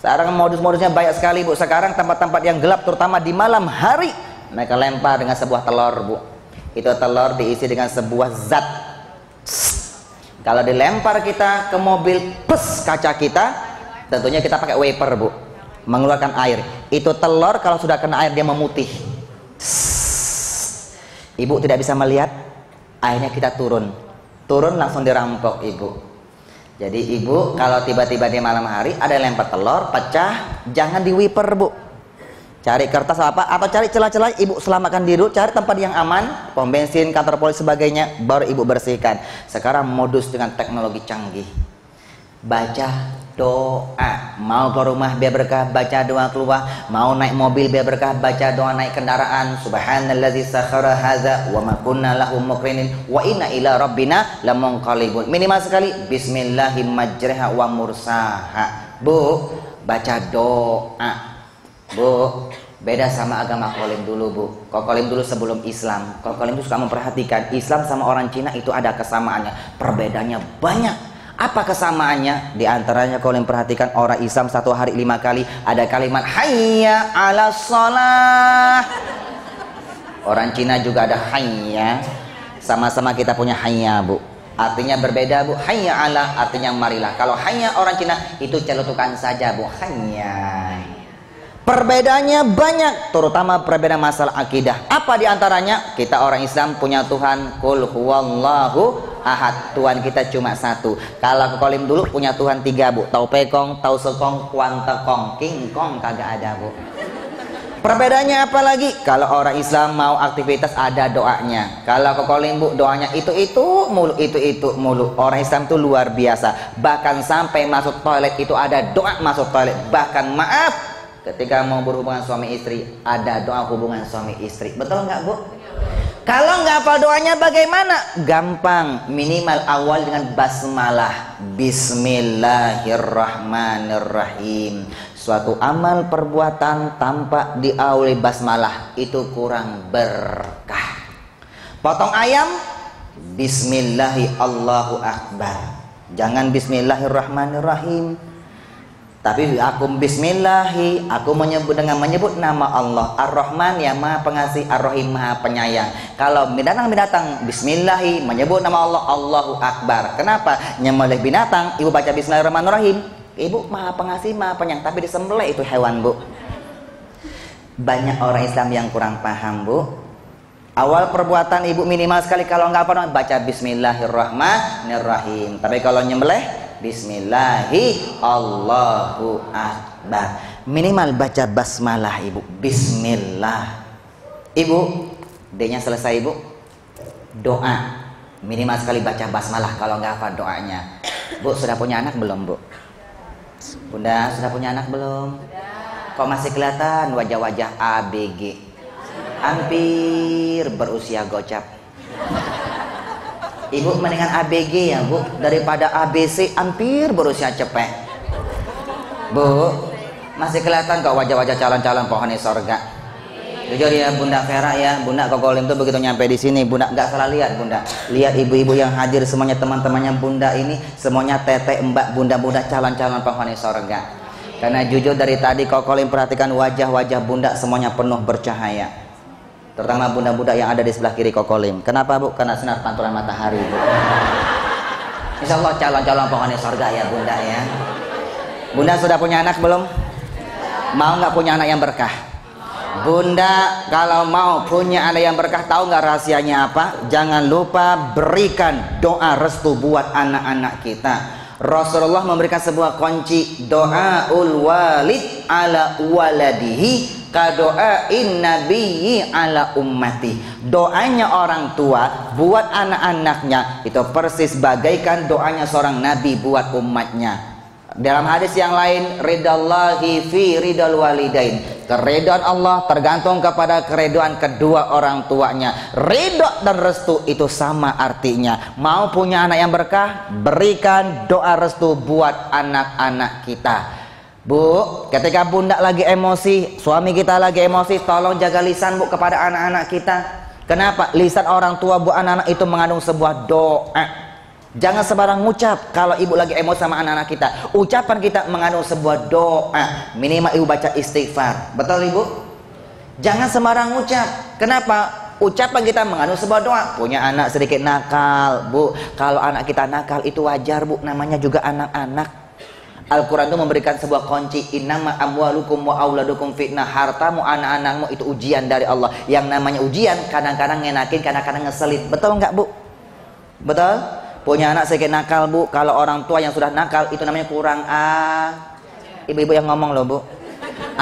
Sekarang modus-modusnya banyak sekali, Bu. Sekarang tempat-tempat yang gelap, terutama di malam hari, mereka lempar dengan sebuah telur, Bu. Itu telur diisi dengan sebuah zat. Kalau dilempar kita ke mobil, kaca kita, tentunya kita pakai wiper, Bu, mengeluarkan air. Itu telur kalau sudah kena air dia memutih. Ibu tidak bisa melihat, akhirnya kita turun langsung dirampok, Ibu. Jadi ibu kalau tiba-tiba di malam hari ada yang lempar telur pecah, jangan di wiper, Bu. Cari kertas apa atau cari celah-celah, ibu selamatkan diri, cari tempat yang aman, pom bensin, kantor polisi sebagainya, baru ibu bersihkan. Sekarang modus dengan teknologi canggih. Baca doa, mau ke rumah biar berkah, baca doa keluar, mau naik mobil biar berkah, baca doa naik kendaraan. Subhanallazi sakhara hadza wa ma kunna lahu muqrinin wa inna ila rabbina lamunqalibun. Minimal sekali bismillahim majriha wa mursaha. Bu, baca doa. Bu, beda sama agama kolim dulu, Bu. Kolim dulu sebelum Islam. Kolim itu suka memperhatikan Islam sama orang Cina itu ada kesamaannya, perbedaannya banyak. Apa kesamaannya? Di antaranya kalau yang perhatikan orang Islam satu hari 5 kali ada kalimat hayya ala sholah. Orang Cina juga ada hayya. Sama-sama kita punya hayya, Bu. Artinya berbeda, Bu. Hayya ala artinya marilah. Kalau hayya orang Cina itu celutukan saja, Bu. Hayya. Perbedaannya banyak, terutama perbedaan masalah akidah. Apa diantaranya? Kita orang Islam punya Tuhan Qul huwallahu ahad. Tuhan kita cuma satu. Kalau ke kolim dulu punya Tuhan 3, Bu. Tau pekong, tau sekong, kuan tekong, king kong kagak ada, Bu. Perbedaannya apa lagi? Kalau orang Islam mau aktivitas ada doanya. Kalau ke kolim, Bu, doanya itu mulu, itu mulu. Orang Islam itu luar biasa. Bahkan sampai masuk toilet itu ada doa masuk toilet. Bahkan maaf, ketika mau berhubungan suami istri ada doa hubungan suami istri. Betul nggak, Bu? Kalau nggak hafal doanya bagaimana? Gampang, minimal awal dengan basmalah. Bismillahirrahmanirrahim. Suatu amal perbuatan tanpa diawali basmalah itu kurang berkah. Potong ayam, Bismillahi Allahu Akbar. Jangan Bismillahirrahmanirrahim. Tapi aku bismillahi, aku menyebut nama Allah. Ar-Rahman yang maha pengasih, Ar-Rahim maha penyayang. Kalau binatang bismillahi, menyebut nama Allah, Allahu Akbar. Kenapa? Nyembelih binatang, ibu baca bismillahirrahmanirrahim. Ibu maha pengasih, maha penyayang. Tapi disembelih itu hewan, Bu. Banyak orang Islam yang kurang paham, Bu. Awal perbuatan ibu minimal sekali kalau nggak apa baca bismillahirrahmanirrahim. Tapi kalau nyembelih Bismillahi Allahu Akbar. Minimal baca basmalah, Ibu. Bismillah. Ibu, D-nya selesai, Ibu. Doa. Minimal sekali baca basmalah kalau nggak hafal doanya. Bu, sudah punya anak belum, Bu? Bunda, sudah punya anak belum? Kok masih kelihatan wajah-wajah ABG? Hampir berusia gocap. Ibu mendingan ABG ya, Bu, daripada ABC hampir berusia cepet. Bu, masih kelihatan kok wajah-wajah calon-calon pohon sorga. Jujur ya Bunda Vera ya, Bunda Kokolim tuh begitu nyampe di sini, Bunda nggak salah lihat, Bunda. Lihat ibu-ibu yang hadir semuanya, teman-temannya Bunda ini semuanya teteh, mbak, bunda-bunda calon-calon penghuni sorga. Karena jujur dari tadi Kokolim perhatikan wajah-wajah Bunda semuanya penuh bercahaya. Terutama bunda-bunda yang ada di sebelah kiri Kokolim. Kenapa, Bu? Karena sinar pantulan matahari, Bu. Insya Allah calon-calon penghuni sorga ya, Bunda ya. Bunda sudah punya anak belum? Mau nggak punya anak yang berkah? Bunda kalau mau punya anak yang berkah, tahu nggak rahasianya apa? Jangan lupa berikan doa restu buat anak-anak kita. Rasulullah memberikan sebuah kunci, doaul walid ala waladihi kadoain nabiyyi ala ummati. Doanya orang tua buat anak-anaknya itu persis bagaikan doanya seorang nabi buat umatnya. Dalam hadis yang lain, ridallahi fi ridal walidain. Keridhaan Allah tergantung kepada keridhaan kedua orang tuanya. Ridho dan restu itu sama artinya. Mau punya anak yang berkah, berikan doa restu buat anak-anak kita. Bu, ketika Bunda lagi emosi, suami kita lagi emosi, tolong jaga lisan, Bu, kepada anak-anak kita. Kenapa? Lisan orang tua buat anak-anak itu mengandung sebuah doa. Jangan sembarang ngucap. Kalau ibu lagi emosi sama anak-anak kita, ucapan kita mengandung sebuah doa. Minimal ibu baca istighfar. Betul ibu? Jangan sembarang ngucap. Kenapa? Ucapan kita mengandung sebuah doa. Punya anak sedikit nakal, bu. Kalau anak kita nakal itu wajar, bu. Namanya juga anak-anak. Al-Quran itu memberikan sebuah kunci. Innama amwalukum wa auladukum fitnah. Hartamu, anak-anakmu itu ujian dari Allah. Yang namanya ujian kadang-kadang ngenakin, kadang-kadang ngeselin. Betul nggak, bu? Betul? Punya anak sedikit nakal, bu. Kalau orang tua yang sudah nakal itu namanya kurang ibu-ibu yang ngomong loh, bu.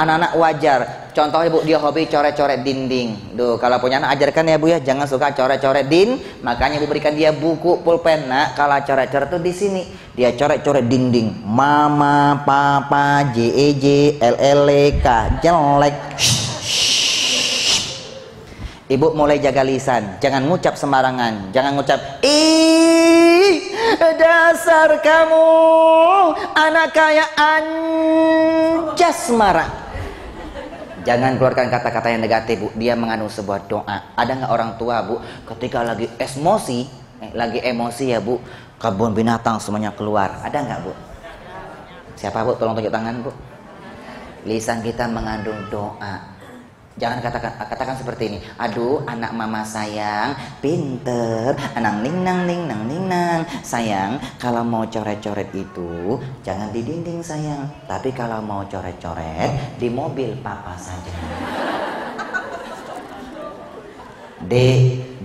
Anak-anak wajar. Contoh ibu, dia hobi coret-coret dinding. Duh, kalau punya anak ajarkan ya bu ya, jangan suka coret-coret makanya ibu berikan dia buku pulpen. Nah, kalau coret-coret tuh di sini. Dia coret-coret dinding. Mama, papa, JEJ, LLK, jelek. Ibu mulai jaga lisan, jangan ngucap sembarangan, jangan ngucap ih dasar kamu anak kaya anjas marah. Jangan keluarkan kata-kata yang negatif, bu. Dia mengandung sebuah doa. Ada nggak orang tua, bu, ketika lagi emosi ya, bu, kebun binatang semuanya keluar? Ada nggak, bu? Siapa, bu? Tolong tunjuk tangan, bu. Lisan kita mengandung doa. Jangan katakan seperti ini. Aduh, anak mama sayang, pinter, nang ning nang ning nang ning nang. Sayang, kalau mau coret-coret itu jangan di dinding sayang, tapi kalau mau coret-coret di mobil papa saja.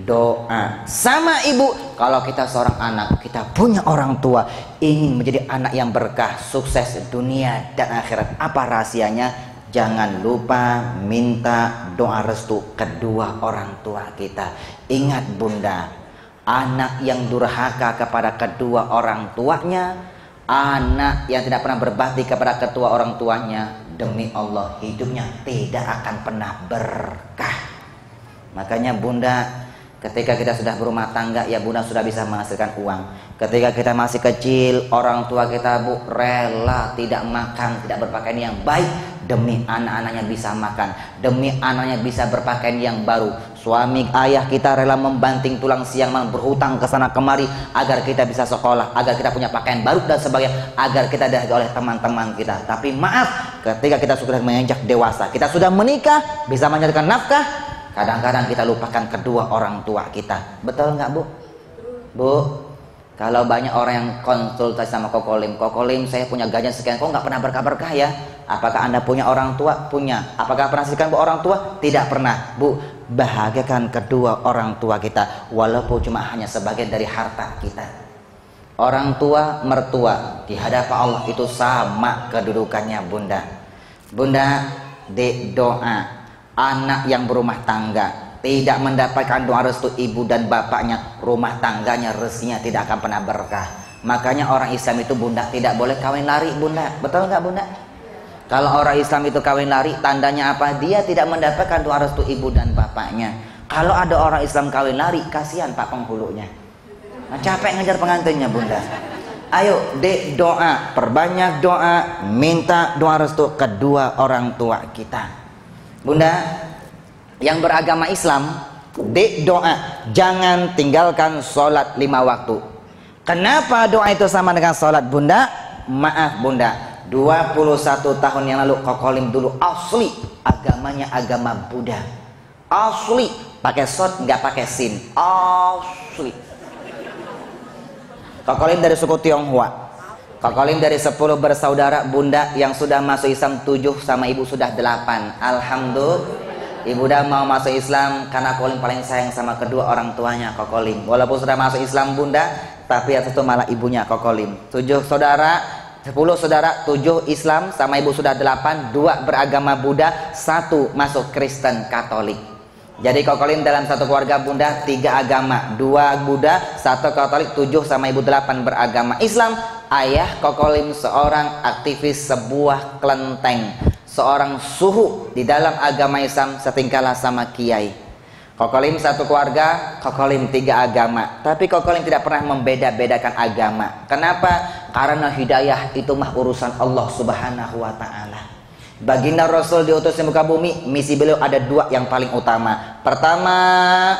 Doa sama ibu. Kalau kita seorang anak, kita punya orang tua, ingin menjadi anak yang berkah, sukses dunia dan akhirat. Apa rahasianya? Jangan lupa minta doa restu kedua orang tua kita. Ingat bunda, anak yang durhaka kepada kedua orang tuanya, anak yang tidak pernah berbakti kepada kedua orang tuanya, demi Allah hidupnya tidak akan pernah berkah. Makanya bunda, ketika kita sudah berumah tangga, ya bunda sudah bisa menghasilkan uang. Ketika kita masih kecil, orang tua kita, bu, rela tidak makan, tidak berpakaian yang baik demi anak-anaknya bisa makan, demi anaknya bisa berpakaian yang baru. Suami ayah kita rela membanting tulang siang malam, berhutang ke sana kemari agar kita bisa sekolah, agar kita punya pakaian baru dan sebagainya, agar kita dihargai oleh teman-teman kita. Tapi maaf, ketika kita sudah menginjak dewasa, kita sudah menikah, bisa mencarikan nafkah, kadang-kadang kita lupakan kedua orang tua kita. Betul nggak, bu? Bu, kalau banyak orang yang konsultasi sama Kokolim, saya punya gajian sekian, kok nggak pernah berkah-berkah ya? Apakah anda punya orang tua? Punya. Apakah pernah kasihkan bu orang tua? Tidak pernah. Bu, bahagiakan kedua orang tua kita, walaupun cuma hanya sebagian dari harta kita. Orang tua, mertua di hadapan Allah itu sama kedudukannya bunda. Bunda, doa anak yang berumah tangga tidak mendapatkan doa restu ibu dan bapaknya, rumah tangganya rezekinya tidak akan pernah berkah. Makanya orang Islam itu bunda tidak boleh kawin lari bunda. Betul nggak bunda? Kalau orang Islam itu kawin lari, tandanya apa? Dia tidak mendapatkan doa restu ibu dan bapaknya. Kalau ada orang Islam kawin lari, kasihan pak penghulunya. Nah, capek ngejar pengantinnya bunda. Ayo doa, perbanyak doa, minta doa restu kedua orang tua kita. Bunda yang beragama Islam, doa, jangan tinggalkan sholat 5 waktu. Kenapa doa itu sama dengan sholat bunda? Maaf bunda, 21 tahun yang lalu Kokolim dulu asli agamanya agama Buddha. Asli, pakai shot nggak pakai sin. Asli. Kokolim dari suku Tionghoa. Kokolim dari 10 bersaudara bunda yang sudah masuk Islam 7, sama ibu sudah 8. Alhamdulillah. Ibu udah mau masuk Islam karena Kokolim paling sayang sama kedua orang tuanya Kokolim. Walaupun sudah masuk Islam bunda, tapi yang satu malah ibunya Kokolim. 7 saudara, 10 saudara, 7 Islam, sama ibu sudah 8, 2 beragama Buddha, 1 masuk Kristen Katolik. Jadi Kokolim dalam satu keluarga bunda 3 agama, 2 Buddha, 1 Katolik, 7 sama ibu 8 beragama Islam. Ayah Kokolim seorang aktivis sebuah kelenteng, seorang suhu di dalam agama Islam, setingkahlah sama kiai. Kokolim satu keluarga, Kokolim 3 agama. Tapi Kokolim tidak pernah membeda-bedakan agama. Kenapa? Karena hidayah itu mah urusan Allah subhanahu wa ta'ala. Baginda Rasul diutus di muka bumi, misi beliau ada dua yang paling utama. Pertama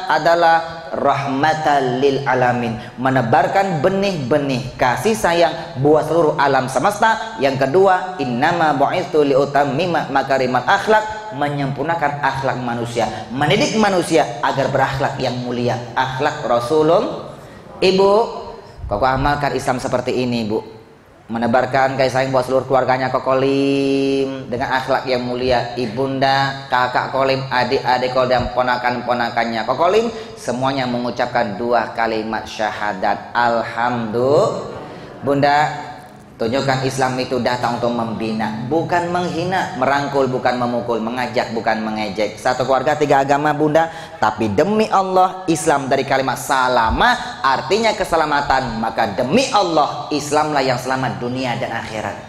adalah rahmatan lil alamin, menebarkan benih-benih kasih sayang buat seluruh alam semesta. Yang kedua, innama bu'itsu liutammima makarimal akhlak, menyempurnakan akhlak manusia, mendidik manusia agar berakhlak yang mulia, akhlak Rasulullah. Ibu, kokoh amalkan Islam seperti ini, Bu. Menebarkan kasih sayang buat seluruh keluarganya Kokolim dengan akhlak yang mulia. Ibunda, kakak Kolim, adik-adik Kolim dan ponakan-ponakannya Kokolim semuanya mengucapkan dua kalimat syahadat. Alhamdulillah. Bunda, tunjukkan Islam itu datang untuk membina, bukan menghina, merangkul bukan memukul, mengajak bukan mengejek. Satu keluarga tiga agama, Bunda, tapi demi Allah Islam dari kalimat salama artinya keselamatan, maka demi Allah Islamlah yang selamat dunia dan akhirat.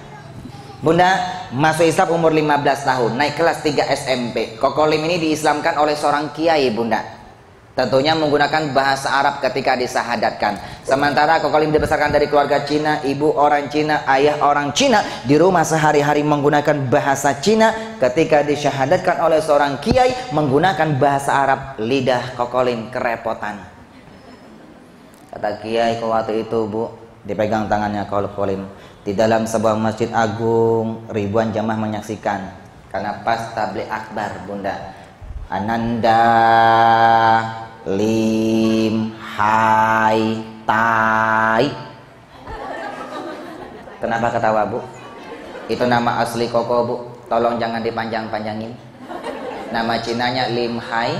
Bunda, masuk Islam umur 15 tahun, naik kelas 3 SMP. Kokolim ini diislamkan oleh seorang kiai, Bunda. Tentunya menggunakan bahasa Arab ketika disahadatkan. Sementara Kokolim dibesarkan dari keluarga Cina, ibu orang Cina, ayah orang Cina. Di rumah sehari-hari menggunakan bahasa Cina. Ketika disyahadatkan oleh seorang kiai menggunakan bahasa Arab, lidah Kokolim kerepotan. Kata kiai waktu itu, Bu, dipegang tangannya Kokolim. Di dalam sebuah masjid agung, ribuan jamaah menyaksikan. Karena pas tabligh akbar, Bunda. Ananda lim hai tai. Kenapa ketawa, Bu? Itu nama asli Koko, Bu. Tolong jangan dipanjang-panjangin. Nama Cinanya lim hai,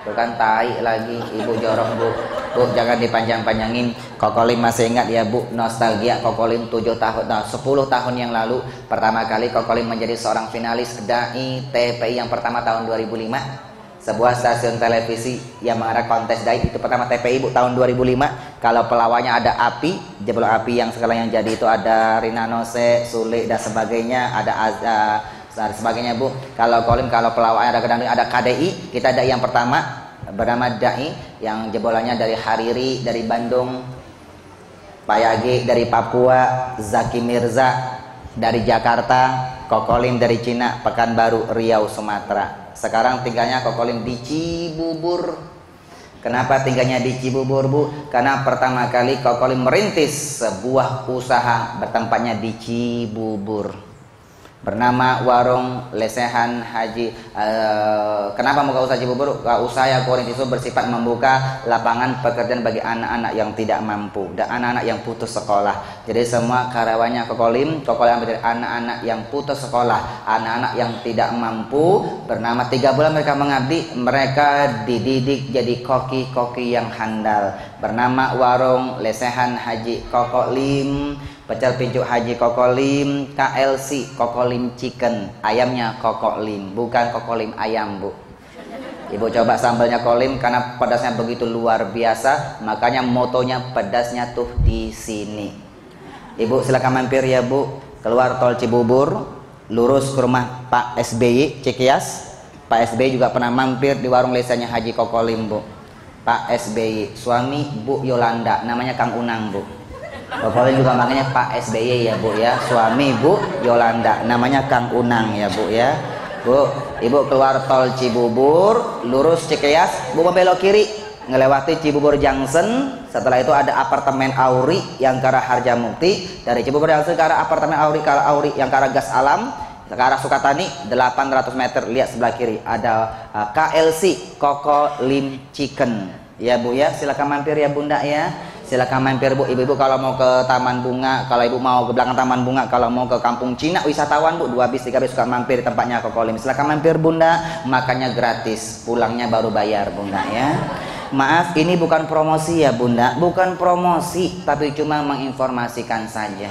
bukan tai lagi. Ibu jorok, Bu. Bu, jangan dipanjang-panjangin. Kokolim masih ingat ya, Bu, nostalgia Kokolim 10 tahun yang lalu pertama kali Kokolim menjadi seorang finalis dai TPI yang pertama tahun 2005. Sebuah stasiun televisi yang mengarah kontes dai itu pertama TPI, Bu, tahun 2005. Kalau pelawanya ada Api, jebol Api yang sekarang yang jadi itu ada Rina Nose, Sule dan sebagainya, ada dan sebagainya, Bu. Kalau Kolim, kalau pelawanya ada kadang ada KDI, kita dai yang pertama bernama dai yang jebolannya dari Hariri dari Bandung, Pak Yagi dari Papua, Zaki Mirza dari Jakarta, Kokolim dari Cina, Pekanbaru, Riau, Sumatera. Sekarang tinggalnya Kokolim di Cibubur. Kenapa tinggalnya di Cibubur, Bu? Karena pertama kali Kokolim merintis sebuah usaha bertempatnya di Cibubur, bernama Warung Lesehan Haji. Kenapa muka usaha Cibubur? Usaha yang Kokolim itu bersifat membuka lapangan pekerjaan bagi anak-anak yang tidak mampu dan anak-anak yang putus sekolah. Jadi semua karyawannya Kokolim menjadi anak-anak yang putus sekolah, anak-anak yang tidak mampu. Bernama 3 bulan mereka mengabdi, mereka dididik jadi koki-koki yang handal. Bernama Warung Lesehan Haji Kokolim. Pecel pincuk Haji Kokolim, KLC Kokolim Chicken, ayamnya Kokolim, bukan Kokolim ayam, Bu. Ibu coba sambalnya Kolim karena pedasnya begitu luar biasa, makanya motonya pedasnya tuh di sini. Ibu silakan mampir ya, Bu, keluar tol Cibubur, lurus ke rumah Pak SBY Cikias. Pak SBY juga pernah mampir di warung lesanya Haji Kokolim, Bu. Pak SBY, suami Bu Yolanda, namanya Kang Unang, Bu. Kokolim juga makanya Pak SBY ya, Bu ya, suami Bu Yolanda, namanya Kang Unang ya, Bu ya. Bu, Ibu keluar tol Cibubur, lurus Cikeas, Bu belok kiri, ngelewati Cibubur Junction. Setelah itu ada apartemen Auri yang ke arah Harjamukti. Dari Cibubur Junction ke arah apartemen Auri yang ke arah Gas Alam, ke arah Sukatani 800 meter. Lihat sebelah kiri ada KLC Kokolim Chicken ya, Bu ya. Silakan mampir ya, Bunda ya. Silakan mampir, Bu. Ibu-ibu kalau mau ke Taman Bunga, kalau Ibu mau ke belakang Taman Bunga, kalau mau ke Kampung Cina wisatawan, Bu, 2 bis 3 bis suka mampir di tempatnya Kokolim. Silakan mampir, Bunda. Makannya gratis, pulangnya baru bayar, Bunda ya. Maaf, ini bukan promosi ya, Bunda. Bukan promosi, tapi cuma menginformasikan saja.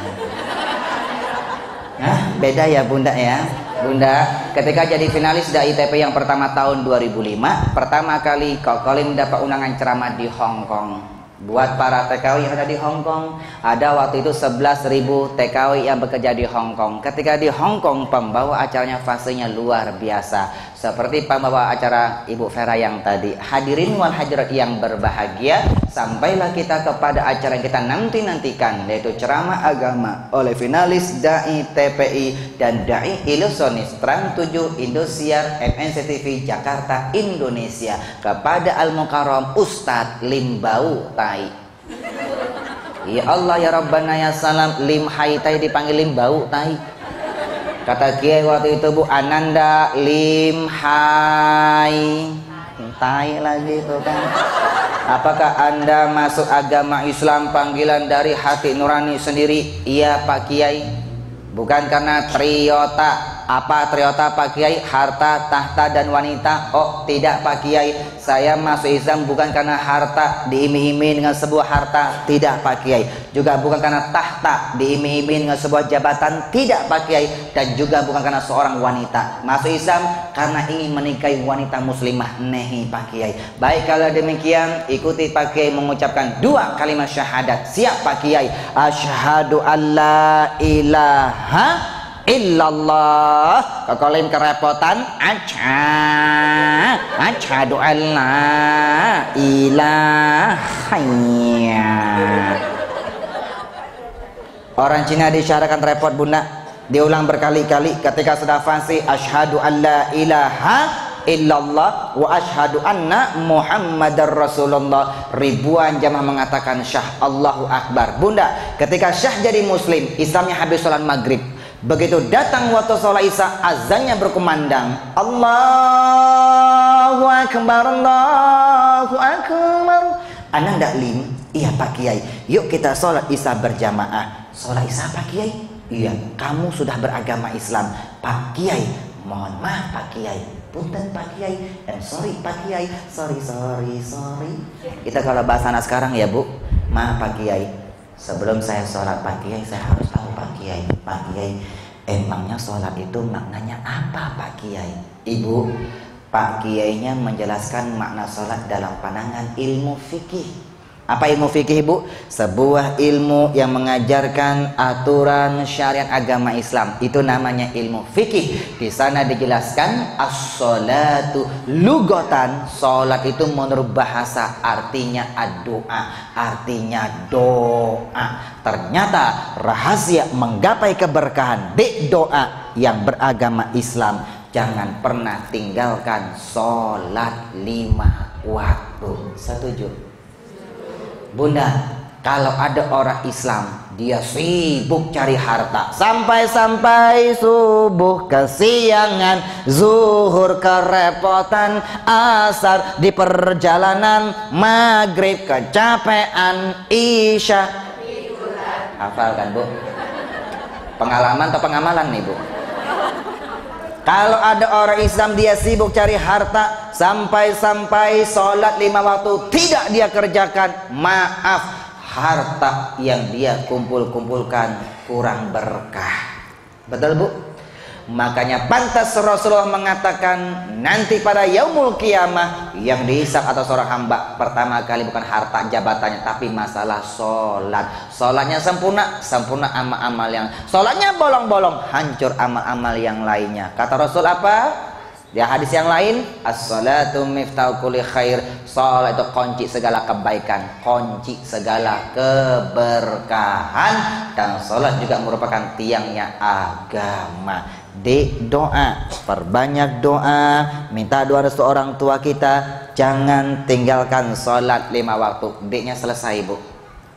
Nah, beda ya, Bunda ya. Bunda, ketika jadi finalis dai ITP yang pertama tahun 2005, pertama kali Kokolim dapat undangan ceramah di Hong Kong. Buat para TKW yang ada di Hong Kong, ada waktu itu 11.000 TKW yang bekerja di Hong Kong. Ketika di Hong Kong, pembawa acaranya fasenya luar biasa. Seperti pembawa acara Ibu Vera yang tadi. Hadirin wal hadirat yang berbahagia, sampailah kita kepada acara yang kita nanti-nantikan, yaitu ceramah agama oleh finalis Dai TPI dan Dai Ilusionis Trans 7 Indosiar MNC TV Jakarta Indonesia, kepada Al-Mukarram Ustadz Limbau Tai. Ya Allah ya Rabbana ya Salam, Lim Hai Tai dipanggil Limbau Tai. Kata Kiai waktu itu, Bu, Ananda Lim Hai Tai lagi itu kan. Apakah Anda masuk agama Islam panggilan dari hati nurani sendiri? Iya Pak Kiai. Bukan karena triota. Apa triota Pak Kiai? Harta, tahta, dan wanita. Oh tidak Pak Kiai, saya masuk Islam bukan karena harta diiming-iming dengan sebuah harta. Tidak Pak Kiai. Juga bukan karena tahta diiming-iming dengan sebuah jabatan. Tidak Pak Kiai. Dan juga bukan karena seorang wanita. Masuk Islam karena ingin menikahi wanita muslimah. Nehi Pak Kiai. Baik, kalau demikian ikuti Pak Kiai mengucapkan 2 kalimat syahadat. Siap Pak Kiai? Asyhadu alla ilaha illallah. Kekolim kerepotan. Asyhadu alla ilaha. Orang Cina disyaratkan repot Bunda. Diulang berkali-kali ketika sudah fasih. Asyhadu alla ilaha illallah wa asyhadu anna Muhammadar Rasulullah. Ribuan jamaah mengatakan syah, Allahu Akbar. Bunda, ketika syah jadi muslim, Islamnya habis sholat maghrib. Begitu datang waktu sholat isya, azannya berkumandang, Allahu Akbar, Allahu Akbar. Anda ndak Lim? Iya Pak Kiai. Yuk kita sholat isya berjamaah. Sholat isya Pak Kiai? Iya. Kamu sudah beragama Islam Pak Kiai. Mohon maaf Pak Kiai. Punten Pak Kiai. Sorry Pak Kiai. Sorry. Kita kalau bahasa anak sekarang ya Bu. Maaf Pak Kiai. Sebelum saya sholat Pak Kiai, saya harus tahu Pak Kiai. Pak Kiai, emangnya sholat itu maknanya apa Pak Kiai? Ibu, Pak Kiainya menjelaskan makna sholat dalam pandangan ilmu fikih. Apa ilmu fikih Bu? Sebuah ilmu yang mengajarkan aturan syariat agama Islam. Itu namanya ilmu fikih. Di sana dijelaskan as-sholatu lugatan. Sholat itu menurut bahasa artinya ad-doa, artinya doa. Ternyata rahasia menggapai keberkahan di doa yang beragama Islam. Jangan pernah tinggalkan sholat 5 waktu. Setuju? Bunda, kalau ada orang Islam, dia sibuk cari harta sampai-sampai subuh kesiangan, zuhur kerepotan, asar di perjalanan, maghrib kecapean, isya. Hafal kan Bu? Pengalaman atau pengamalan nih Bu? Kalau ada orang Islam dia sibuk cari harta sampai-sampai sholat 5 waktu tidak dia kerjakan, maaf, harta yang dia kumpulkan kurang berkah. Betul Bu? Makanya pantas Rasulullah mengatakan nanti pada yaumul kiamah yang dihisab atas seorang hamba pertama kali bukan harta jabatannya, tapi masalah sholat. Sholatnya sempurna amal-amal yang sholatnya bolong-bolong, hancur amal-amal yang lainnya. Kata Rasul apa? Di hadis yang lain, as-sholatu miftahu kulli khair. Sholat itu kunci segala kebaikan, kunci segala keberkahan, dan sholat juga merupakan tiangnya agama. Di doa, perbanyak doa, minta doa restu orang tua kita, jangan tinggalkan sholat 5 waktu. D-nya selesai Bu.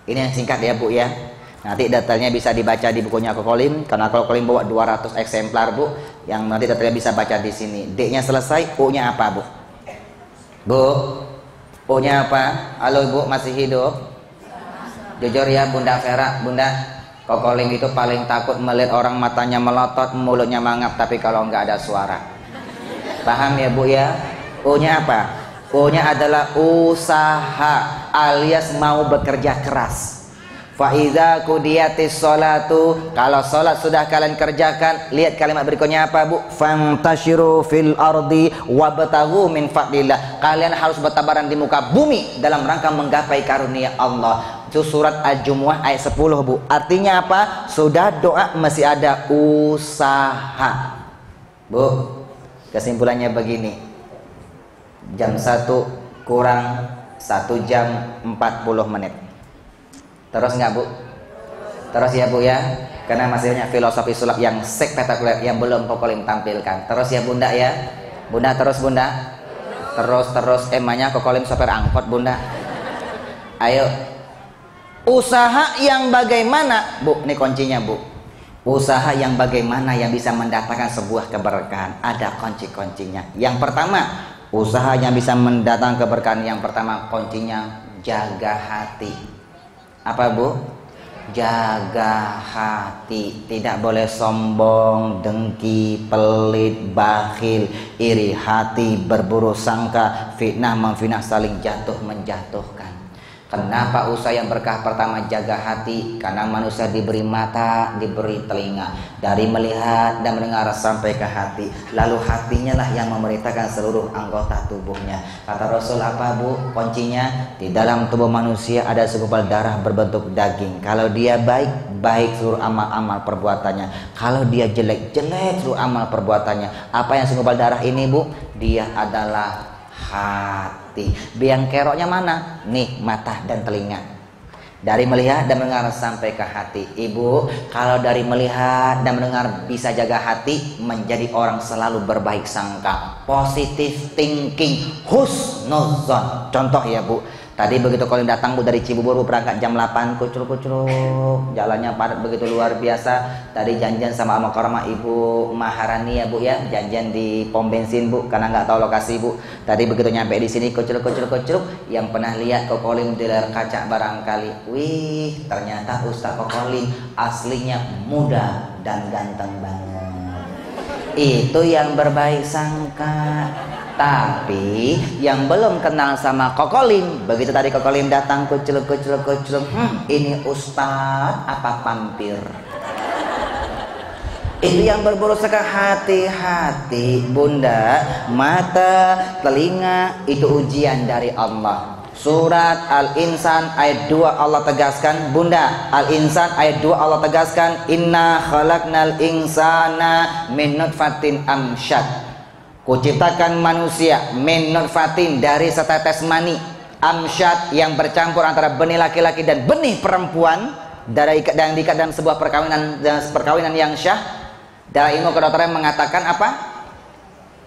Ini yang singkat ya Bu ya. Nanti detailnya bisa dibaca di bukunya Kokolim, karena Kokolim bawa 200 eksemplar Bu, yang nanti detailnya bisa baca di sini. D-nya selesai, U-nya apa Bu? Bu, U-nya apa? Halo Bu, masih hidup? Jujur ya Bunda Vera, Bunda, Kokolim itu paling takut melihat orang matanya melotot, mulutnya mangap, tapi kalau nggak ada suara. Paham ya Bu ya? U-nya apa? U-nya adalah usaha, alias mau bekerja keras. Faiza kudiyatis sholatu, kalau sholat sudah kalian kerjakan, lihat kalimat berikutnya apa Bu? Fantashiru fil ardi wabtaghu min fadlillah. Kalian harus bertabaran di muka bumi dalam rangka menggapai karunia Allah. Itu surat Al-Jumu'ah ayat 10 Bu. Artinya apa? Sudah doa masih ada usaha Bu. Kesimpulannya begini. Jam 1 kurang 1 jam 40 menit. Terus nggak Bu? Terus ya Bu ya. Karena masih banyak filosofi sulap yang spektakuler yang belum Kokolim tampilkan. Terus ya Bunda ya. Bunda terus Bunda. Terus emangnya Kokolim sopir angkot Bunda. Ayo. Usaha yang bagaimana Bu? Ini kuncinya Bu. Usaha yang bagaimana yang bisa mendatangkan sebuah keberkahan. Ada kunci-kuncinya. Yang pertama, usaha yang bisa mendatangkan keberkahan. Yang pertama kuncinya jaga hati. Apa Bu? Jaga hati. Tidak boleh sombong, dengki, pelit, bakhil, iri hati, berburuk sangka, fitnah memfitnah, saling jatuh menjatuhkan. Kenapa usaha yang berkah pertama jaga hati? Karena manusia diberi mata, diberi telinga, dari melihat dan mendengar sampai ke hati. Lalu hatinya lah yang memerintahkan seluruh anggota tubuhnya. Kata Rasul apa Bu? Kuncinya di dalam tubuh manusia ada segumpal darah berbentuk daging. Kalau dia baik, baik seluruh amal-amal perbuatannya. Kalau dia jelek, jelek seluruh amal perbuatannya. Apa yang segumpal darah ini Bu? Dia adalah hati. Biang keroknya mana? Nih, mata dan telinga. Dari melihat dan mendengar sampai ke hati. Ibu, kalau dari melihat dan mendengar bisa jaga hati, menjadi orang selalu berbaik sangka, positive thinking, husnuzon. Contoh ya Bu, tadi begitu Kolim datang Bu dari Cibubur, Bu berangkat jam 8, kucruk-kucruk, jalannya padat begitu luar biasa. Tadi janjian sama Al-Mukarramah Ibu Maharani ya Bu ya, janjian di pom bensin Bu, karena nggak tahu lokasi Bu. Tadi begitu nyampe di sini kucruk-kucruk, yang pernah lihat Kokolim di layar kaca barangkali, wih ternyata Ustaz Kokolim aslinya muda dan ganteng banget. Itu yang berbaik sangka. Tapi yang belum kenal sama Kokolim, begitu tadi Kokolim datang kucluk, ini ustaz apa pampir? Itu yang berburu sangka. Hati-hati Bunda, mata, telinga itu ujian dari Allah. Surat Al-Insan ayat 2 Allah tegaskan, Bunda, Al-Insan ayat 2 Allah tegaskan, inna khalaqnal insana min nutfatin amsyad. Kuciptakan manusia min nutfatin dari setetes mani, amsyad yang bercampur antara benih laki-laki dan benih perempuan, dari yang diikat dalam sebuah perkawinan yang syah. Dalam ilmu kedokteran mengatakan apa?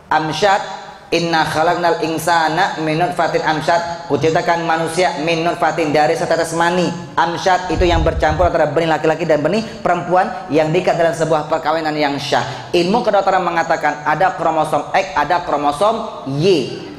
Amsyad, inna khalaqnal insana min nutfatin amsyad. Kuciptakan manusia min nutfatin dari setetes mani, amsyad itu yang bercampur antara benih laki-laki dan benih perempuan yang diikat dalam sebuah perkawinan yang syah. Ilmu kedokteran mengatakan ada kromosom X, ada kromosom Y.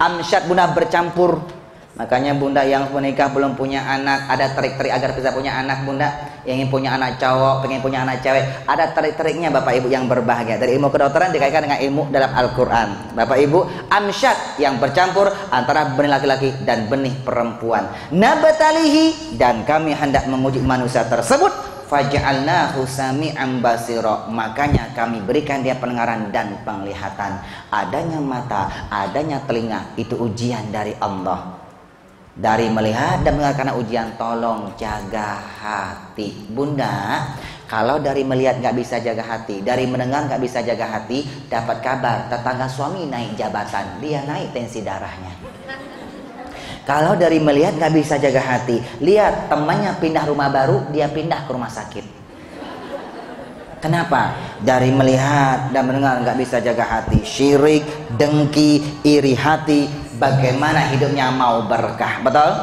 Amsyad Bunda bercampur. Makanya Bunda yang menikah belum punya anak, ada trik-trik agar bisa punya anak Bunda. Yang ingin punya anak cowok, pengen punya anak cewek, ada trik-triknya Bapak Ibu yang berbahagia. Dari ilmu kedokteran dikaitkan dengan ilmu dalam Al-Quran. Bapak Ibu, amsyad yang bercampur antara benih laki-laki dan benih perempuan. Nabatalihi, dan kami hendak menguji manusia tersebut. Faja'alnahu sami'an basira, makanya kami berikan dia pendengaran dan penglihatan. Adanya mata, adanya telinga, itu ujian dari Allah. Dari melihat dan mendengar karena ujian, tolong jaga hati Bunda. Kalau dari melihat nggak bisa jaga hati, dari mendengar nggak bisa jaga hati, dapat kabar tetangga suami naik jabatan, dia naik tensi darahnya. Kalau dari melihat nggak bisa jaga hati, lihat temannya pindah rumah baru, dia pindah ke rumah sakit. Kenapa? Dari melihat dan mendengar nggak bisa jaga hati, syirik, dengki, iri hati. Bagaimana hidupnya mau berkah? Betul?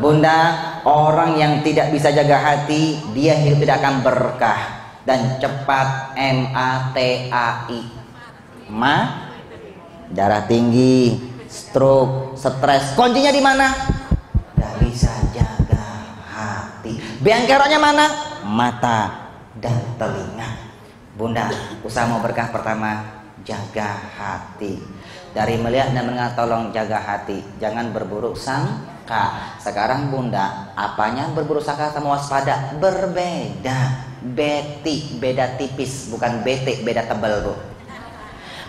Bunda, orang yang tidak bisa jaga hati, dia hidup tidak akan berkah dan cepat MATAI. Darah tinggi, stroke, stres. Kuncinya di mana? Gak bisa jaga hati. Biang keroknya mana? Mata dan telinga. Bunda, usaha mau berkah pertama, jaga hati. Dari melihat dan mendengar tolong jaga hati, jangan berburuk sangka. Sekarang Bunda, apanya berburuk sangka sama waspada? Berbeda. Beti, beda tipis, bukan bete, beda tebal Bu.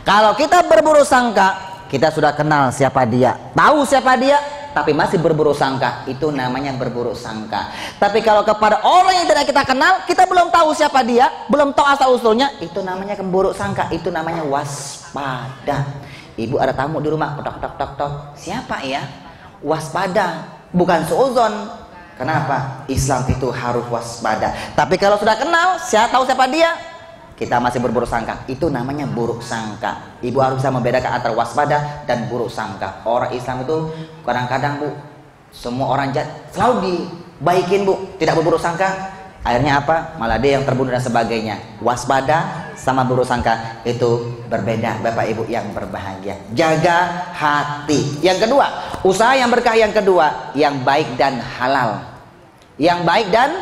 Kalau kita berburuk sangka, kita sudah kenal siapa dia, tahu siapa dia, tapi masih berburuk sangka, itu namanya berburuk sangka. Tapi kalau kepada orang yang tidak kita kenal, kita belum tahu siapa dia, belum tahu asal usulnya, itu namanya buruk sangka, itu namanya waspada. Ibu ada tamu di rumah, tok tok tok tok, siapa ya? Waspada, bukan suuzon. Kenapa? Islam itu harus waspada. Tapi kalau sudah kenal, tahu siapa dia, kita masih berburuk sangka, itu namanya buruk sangka. Ibu harus bisa membedakan antara waspada dan buruk sangka. Orang Islam itu kadang-kadang Bu, semua orang jahat selalu dibaikin Bu, tidak berburuk sangka. Akhirnya apa? Malah dia yang terbunuh dan sebagainya. Waspada sama buruk sangka itu berbeda, Bapak Ibu yang berbahagia. Jaga hati. Yang kedua, usaha yang berkah yang kedua, yang baik dan halal. Yang baik dan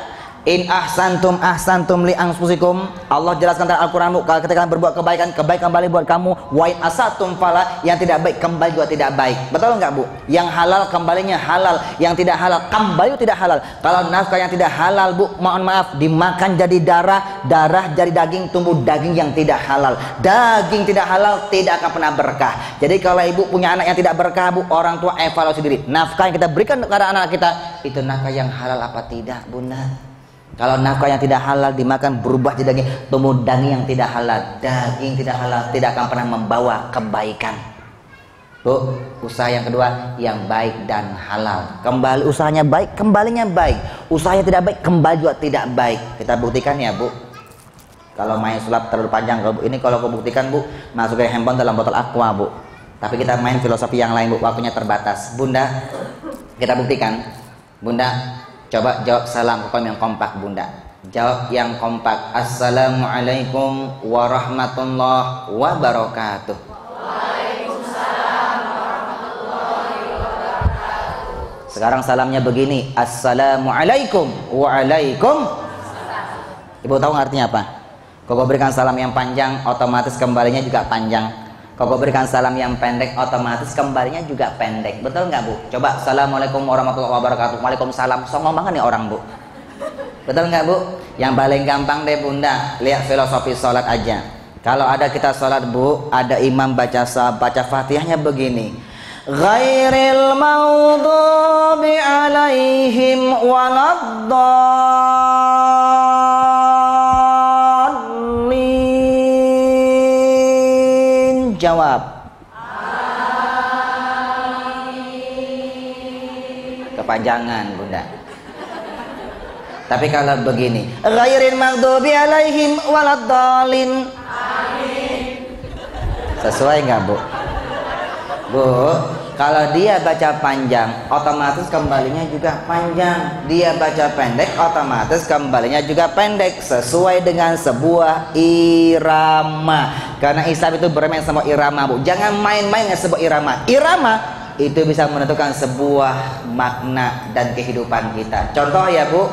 in ahsantum li anfusikum. Allah jelaskan dalam Al-Qur'an, kalau ketika kalian berbuat kebaikan, kebaikan kembali buat kamu. Wa in asatum fala, yang tidak baik kembali juga tidak baik. Betul enggak Bu? Yang halal kembalinya halal, yang tidak halal kembali tidak halal. Kalau nafkah yang tidak halal Bu, mohon maaf, dimakan jadi darah, darah jadi daging, tumbuh daging yang tidak halal. Daging tidak halal tidak akan pernah berkah. Jadi kalau ibu punya anak yang tidak berkah Bu, orang tua evaluasi diri. Nafkah yang kita berikan kepada anak kita, itu nafkah yang halal apa tidak, Bunda? Kalau nafkah yang tidak halal dimakan berubah jadi daging, tumbuh daging yang tidak halal. Daging tidak halal tidak akan pernah membawa kebaikan. Bu, usaha yang kedua yang baik dan halal. Kembali usahanya baik, kembalinya baik. Usahanya tidak baik, kembali juga tidak baik. Kita buktikan ya Bu. Kalau main sulap terlalu panjang, ini kalau aku buktikan Bu, masukin handphone dalam botol aqua Bu. Tapi kita main filosofi yang lain Bu, waktunya terbatas. Bunda, kita buktikan. Bunda, coba jawab salam yang kompak Bunda. Jawab yang kompak. Assalamualaikum warahmatullahi wabarakatuh. Waalaikumsalam warahmatullahi wabarakatuh. Sekarang salamnya begini. Assalamualaikum. Waalaikum. Ibu tahu artinya apa? Kalau berikan salam yang panjang, otomatis kembalinya juga panjang. Kalau berikan salam yang pendek, otomatis kembalinya juga pendek. Betul nggak Bu? Coba assalamualaikum warahmatullahi wabarakatuh. Waalaikumsalam. Songong banget nih orang Bu. Betul nggak Bu? Yang paling gampang deh Bunda, lihat filosofi sholat aja. Kalau ada kita sholat Bu, ada imam baca fatihahnya begini. Ghairil maghdubi alaihim waladdallin. Jawab. Kepanjangan Bunda. Tapi kalau begini, ghairil maghdubi alaihim waladdallin. Sesuai nggak Bu? Bu, kalau dia baca panjang, otomatis kembalinya juga panjang. Dia baca pendek, otomatis kembalinya juga pendek. Sesuai dengan sebuah irama. Karena Islam itu bermain sama irama Bu. Jangan main-main dengan sebuah irama. Irama itu bisa menentukan sebuah makna dan kehidupan kita. Contoh ya Bu.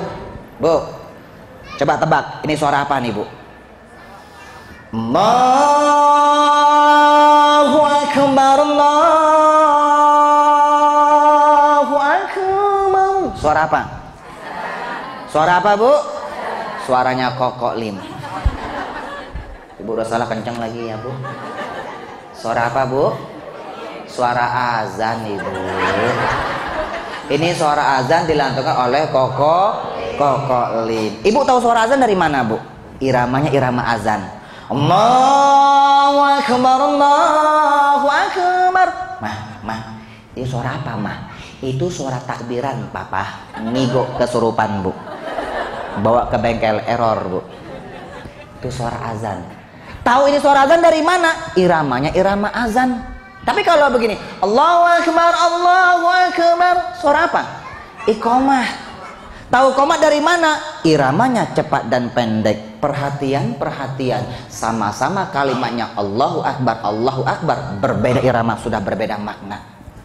Bu, coba tebak, ini suara apa nih Bu? Allahu Akbar, Allahu Akbar. Suara apa? Suara apa Bu? Suaranya Koko Lim. Ibu udah salah kencang lagi ya Bu. Suara apa Bu? Suara azan Ibu. Ini suara azan dilantunkan oleh Koko Lim. Ibu tahu suara azan dari mana Bu? Iramanya irama azan. Allahu Akbar, Allahu Akbar. Mah, itu suara apa Mah? Itu suara takbiran Papa. Ngigo kesurupan Bu. Bawa ke bengkel error Bu. Itu suara azan. Tahu ini suara azan dari mana? Iramanya irama azan. Tapi kalau begini, Allahu Akbar, Allahu Akbar, suara apa? Iqomah. Tahu komat dari mana? Iramanya cepat dan pendek. Perhatian. Sama-sama kalimatnya Allahu Akbar, berbeda irama, sudah berbeda makna.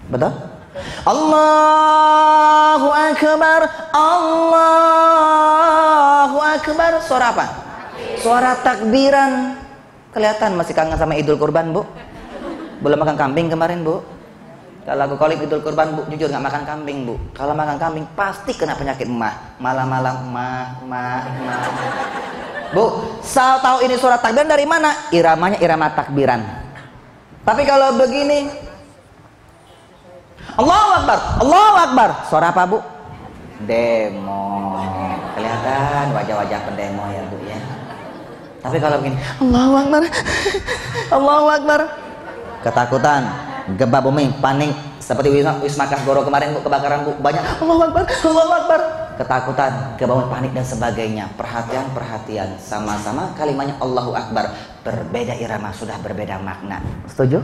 Betul? Allahu Akbar, Allahu Akbar. Suara apa? Suara takbiran. Kelihatan masih kangen sama Idul Kurban Bu? Belum makan kambing kemarin Bu? Kalau aku kolik Idul Kurban Bu, jujur nggak makan kambing Bu. Kalau makan kambing pasti kena penyakit emah. Malam-malam emah. Bu, saya tahu ini suara takbiran dari mana? Iramanya irama takbiran. Tapi kalau begini, Allahu Akbar, Allahu Akbar. Suara apa, Bu? Demo. Kelihatan wajah-wajah pendemo ya, Bu ya. Tapi kalau begini, Allahu Akbar, Allahu Akbar, ketakutan, gempa bumi, panik, seperti Wisma Kasgoro kemarin, Bu, kebakaran, Bu, banyak Allahu Akbar, Allahu Akbar, ketakutan, gempa bumi, panik dan sebagainya. Perhatian, sama-sama kalimatnya Allahu Akbar, berbeda irama, sudah berbeda makna. Setuju?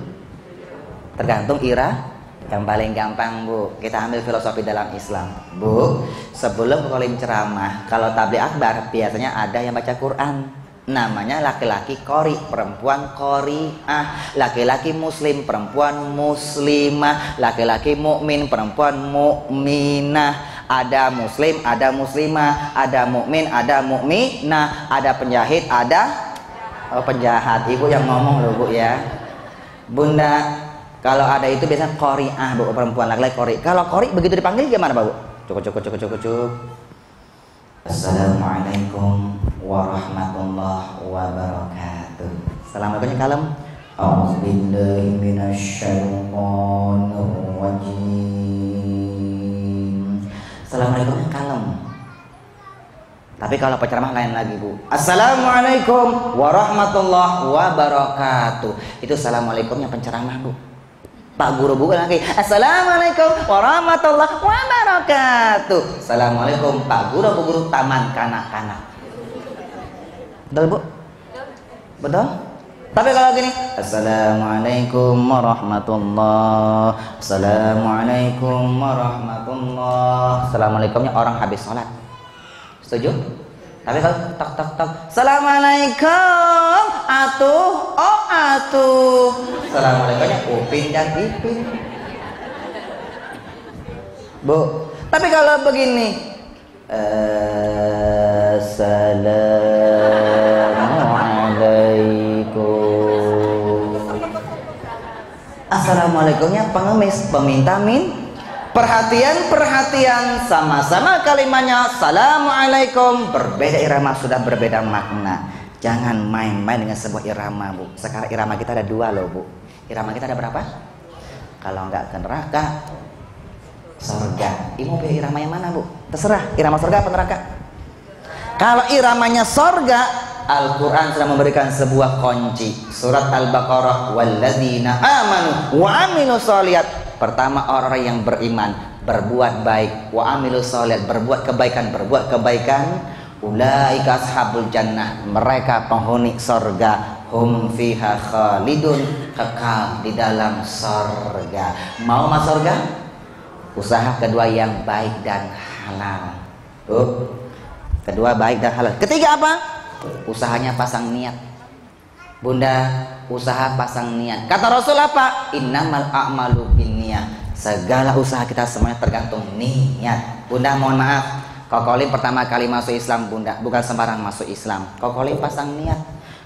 Tergantung ira. Yang paling gampang, Bu, kita ambil filosofi dalam Islam, Bu. Sebelum kolim ceramah, kalau tabligh akbar biasanya ada yang baca Quran. Namanya laki-laki qori, perempuan qori'ah. Laki-laki muslim, perempuan muslimah. Laki-laki mukmin, perempuan mukminah. Ada muslim, ada muslimah. Ada mukmin, ada mukminah. Ada penjahit, ada penjahat. Ibu yang ngomong loh, Bu ya. Bunda, kalau ada itu biasanya qori'ah, Bu, perempuan, laki-laki qori. Kalau qori begitu dipanggil gimana, Pak, Bu? Cuk. Assalamualaikum warahmatullahi wabarakatuh. Assalamualaikum kalem. A'udzubillahi minasyaitonir rajim. Assalamualaikum kalem. Tapi kalau penceramah lain lagi, Bu. Assalamualaikum warahmatullahi wabarakatuh. Itu assalamualaikumnya penceramah, Bu. Pak guru bukan lagi. Assalamualaikum warahmatullahi wabarakatuh. Assalamualaikum Pak guru, Bu guru taman kanak-kanak. Betul, Bu? Betul? Tapi kalau gini, Assalamualaikum warahmatullahi. Assalamualaikum warahmatullahi. Assalamualaikumnya orang habis sholat. Setuju? Tapi kalau tak. Assalamualaikum atuh, oh atuh. Assalamualaikumnya upin dan ipin. Bu, tapi kalau begini, Assalamualaikum. Assalamualaikumnya pengemis, peminta min. Perhatian, sama-sama kalimatnya Assalamualaikum, berbeda irama, sudah berbeda makna. Jangan main-main dengan sebuah irama, Bu. Sekarang irama kita ada dua loh, Bu. Irama kita ada berapa? Kalau nggak ke neraka, surga. Ibu pilih irama yang mana, Bu? Terserah, irama surga apa neraka. Kalau iramanya surga, Al-Quran sudah memberikan sebuah kunci. Surat Al-Baqarah, walladzina amanu wa amilu sholihat. Pertama, orang yang beriman, berbuat baik, wa amilu sholihat, berbuat kebaikan, ulaika ashabul jannah, mereka penghuni surga, hum fiha khalidun, kekal di dalam surga. Mau masuk surga? Usaha kedua yang baik dan halal. Kedua baik dan halal. Ketiga apa? Usahanya pasang niat. Bunda, usaha pasang niat. Kata Rasul apa? Innamal a'malu binniyah. Segala usaha kita semuanya tergantung niat. Bunda mohon maaf, Kokolim pertama kali masuk Islam, Bunda, bukan sembarang masuk Islam. Kokolim pasang niat.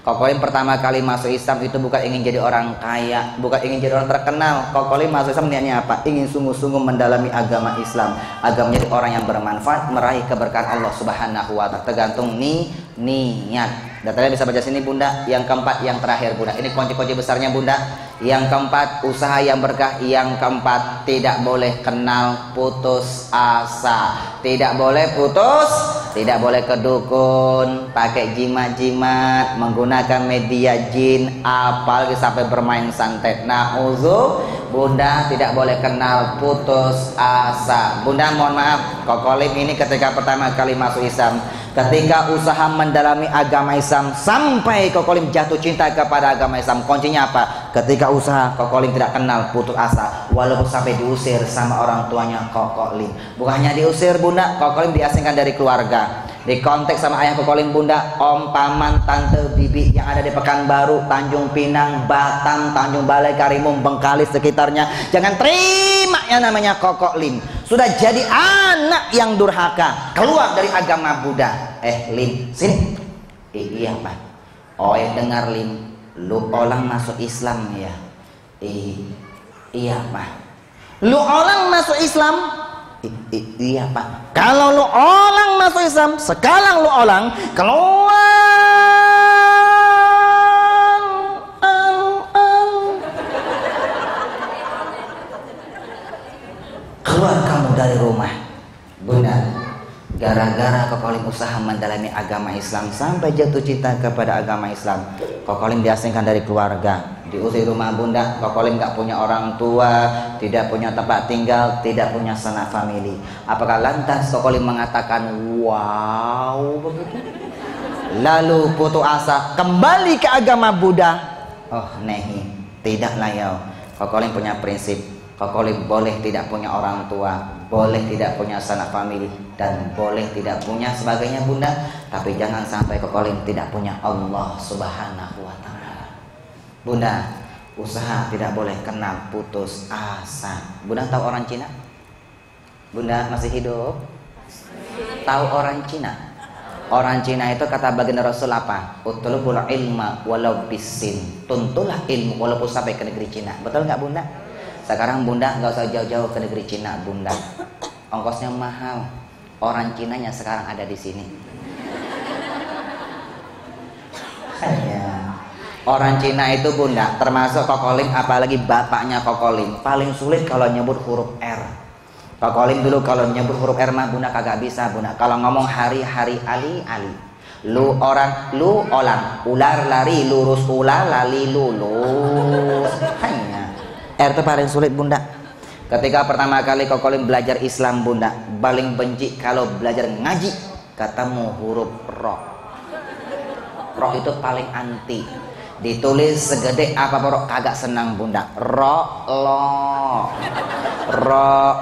Kokolim pertama kali masuk Islam itu bukan ingin jadi orang kaya, bukan ingin jadi orang terkenal. Kokolim masuk Islam niatnya apa? Ingin sungguh-sungguh mendalami agama Islam, agar menjadi orang yang bermanfaat, meraih keberkahan Allah Subhanahu wa Ta'ala. Tergantung niat. Datanya bisa baca sini, Bunda. Yang keempat, yang terakhir, Bunda. Ini kunci-kunci besarnya, Bunda. Yang keempat, usaha yang berkah. Yang keempat, tidak boleh kenal putus asa. Tidak boleh putus, tidak boleh ke dukun, pakai jimat-jimat, menggunakan media jin, apalagi sampai bermain santet. Nauzu, Bunda tidak boleh kenal putus asa. Bunda mohon maaf, Kokolim ini ketika pertama kali masuk Islam, ketika usaha mendalami agama Islam, sampai Kokolim jatuh cinta kepada agama Islam, kuncinya apa? Ketika usaha, Kokolim tidak kenal putus asa, walaupun sampai diusir sama orang tuanya Kokolim. Bukan hanya diusir, Bunda, Kokolim diasingkan dari keluarga, dikontak sama ayah Kokolim, Bunda, om, paman, tante, bibi yang ada di Pekanbaru, Tanjung Pinang, Batam, Tanjung Balai, Karimun, Bengkalis sekitarnya. Jangan terima yang namanya Kokolim. Sudah jadi anak yang durhaka, keluar dari agama Buddha. Lim, sini. Iya, Pak. Oh, dengar, Lim. Lu orang masuk Islam ya? Iya, Pak. Lu orang masuk Islam? Iya, Pak. Kalau lu orang masuk Islam, sekarang lu orang keluar. Gara-gara Kokolim usaha mendalami agama Islam sampai jatuh cinta kepada agama Islam, Kokolim diasingkan dari keluarga, diusir rumah bunda. Kokolim gak punya orang tua, tidak punya tempat tinggal, tidak punya sanak famili. Apakah lantas Kokolim mengatakan wow begitu? Lalu putus asa kembali ke agama Buddha? Oh nehi, tidaklah ya. Kokolim punya prinsip. Kokolim boleh tidak punya orang tua, boleh tidak punya sanak famili, dan boleh tidak punya sebagainya bunda, tapi jangan sampai Kokolim tidak punya Allah Subhanahu wa ta'ala. Bunda, usaha tidak boleh kenal putus asa. Bunda tahu orang Cina? Bunda masih hidup? Tahu orang Cina? Orang Cina itu kata baginda Rasul apa? Utlubul ilma walau bisin. Tuntulah ilmu walaupun sampai ke negeri Cina. Betul nggak bunda? Sekarang bunda nggak usah jauh-jauh ke negeri Cina bunda. Ongkosnya mahal. Orang Cinanya sekarang ada di sini. Orang Cina itu bunda, termasuk Kokolim, apalagi bapaknya Kokolim, paling sulit kalau nyebut huruf R. Kokolim dulu kalau nyebut huruf R mah bunda kagak bisa bunda. Kalau ngomong hari-hari ali. Lu orang, lu olang, ular lari, lurus ular lali lulus. Hanya R itu paling sulit bunda. Ketika pertama kali Kokolim belajar Islam bunda, paling benci kalau belajar ngaji ketemu huruf ro. Ro itu paling anti. Ditulis segede apa ro kagak senang bunda. Ro lo. Ro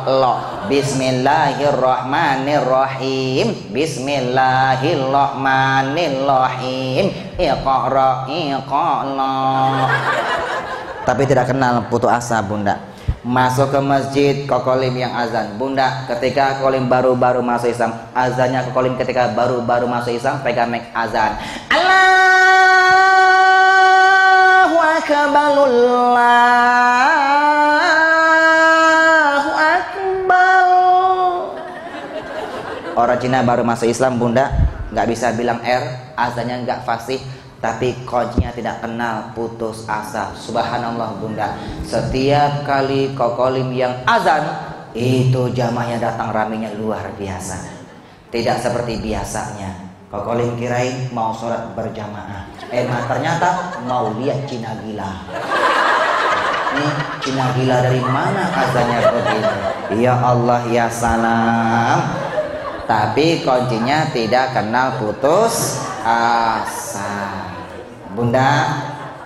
lo. Bismillahirrahmanirrahim. Bismillahirrahmanirrahim. Iqra. Tapi tidak kenal putus asa bunda. Masuk ke masjid Kokolim yang azan bunda. Ketika Kokolim baru-baru masuk Islam, azannya Kokolim ketika baru-baru masuk Islam pegang mic azan, Allahu akbar, Allahu akbar. Orang Cina baru masuk Islam bunda, nggak bisa bilang R, azannya nggak fasih, tapi kuncinya tidak kenal putus asa. Subhanallah bunda, setiap kali Kokolim yang azan itu jamaahnya datang ramenya luar biasa. Tidak seperti biasanya. Kokolim kirain mau sholat berjamaah, ternyata mau lihat Cina gila. Ini Cina gila dari mana azannya begini? Ya Allah ya salam. Tapi kuncinya tidak kenal putus asa. Bunda,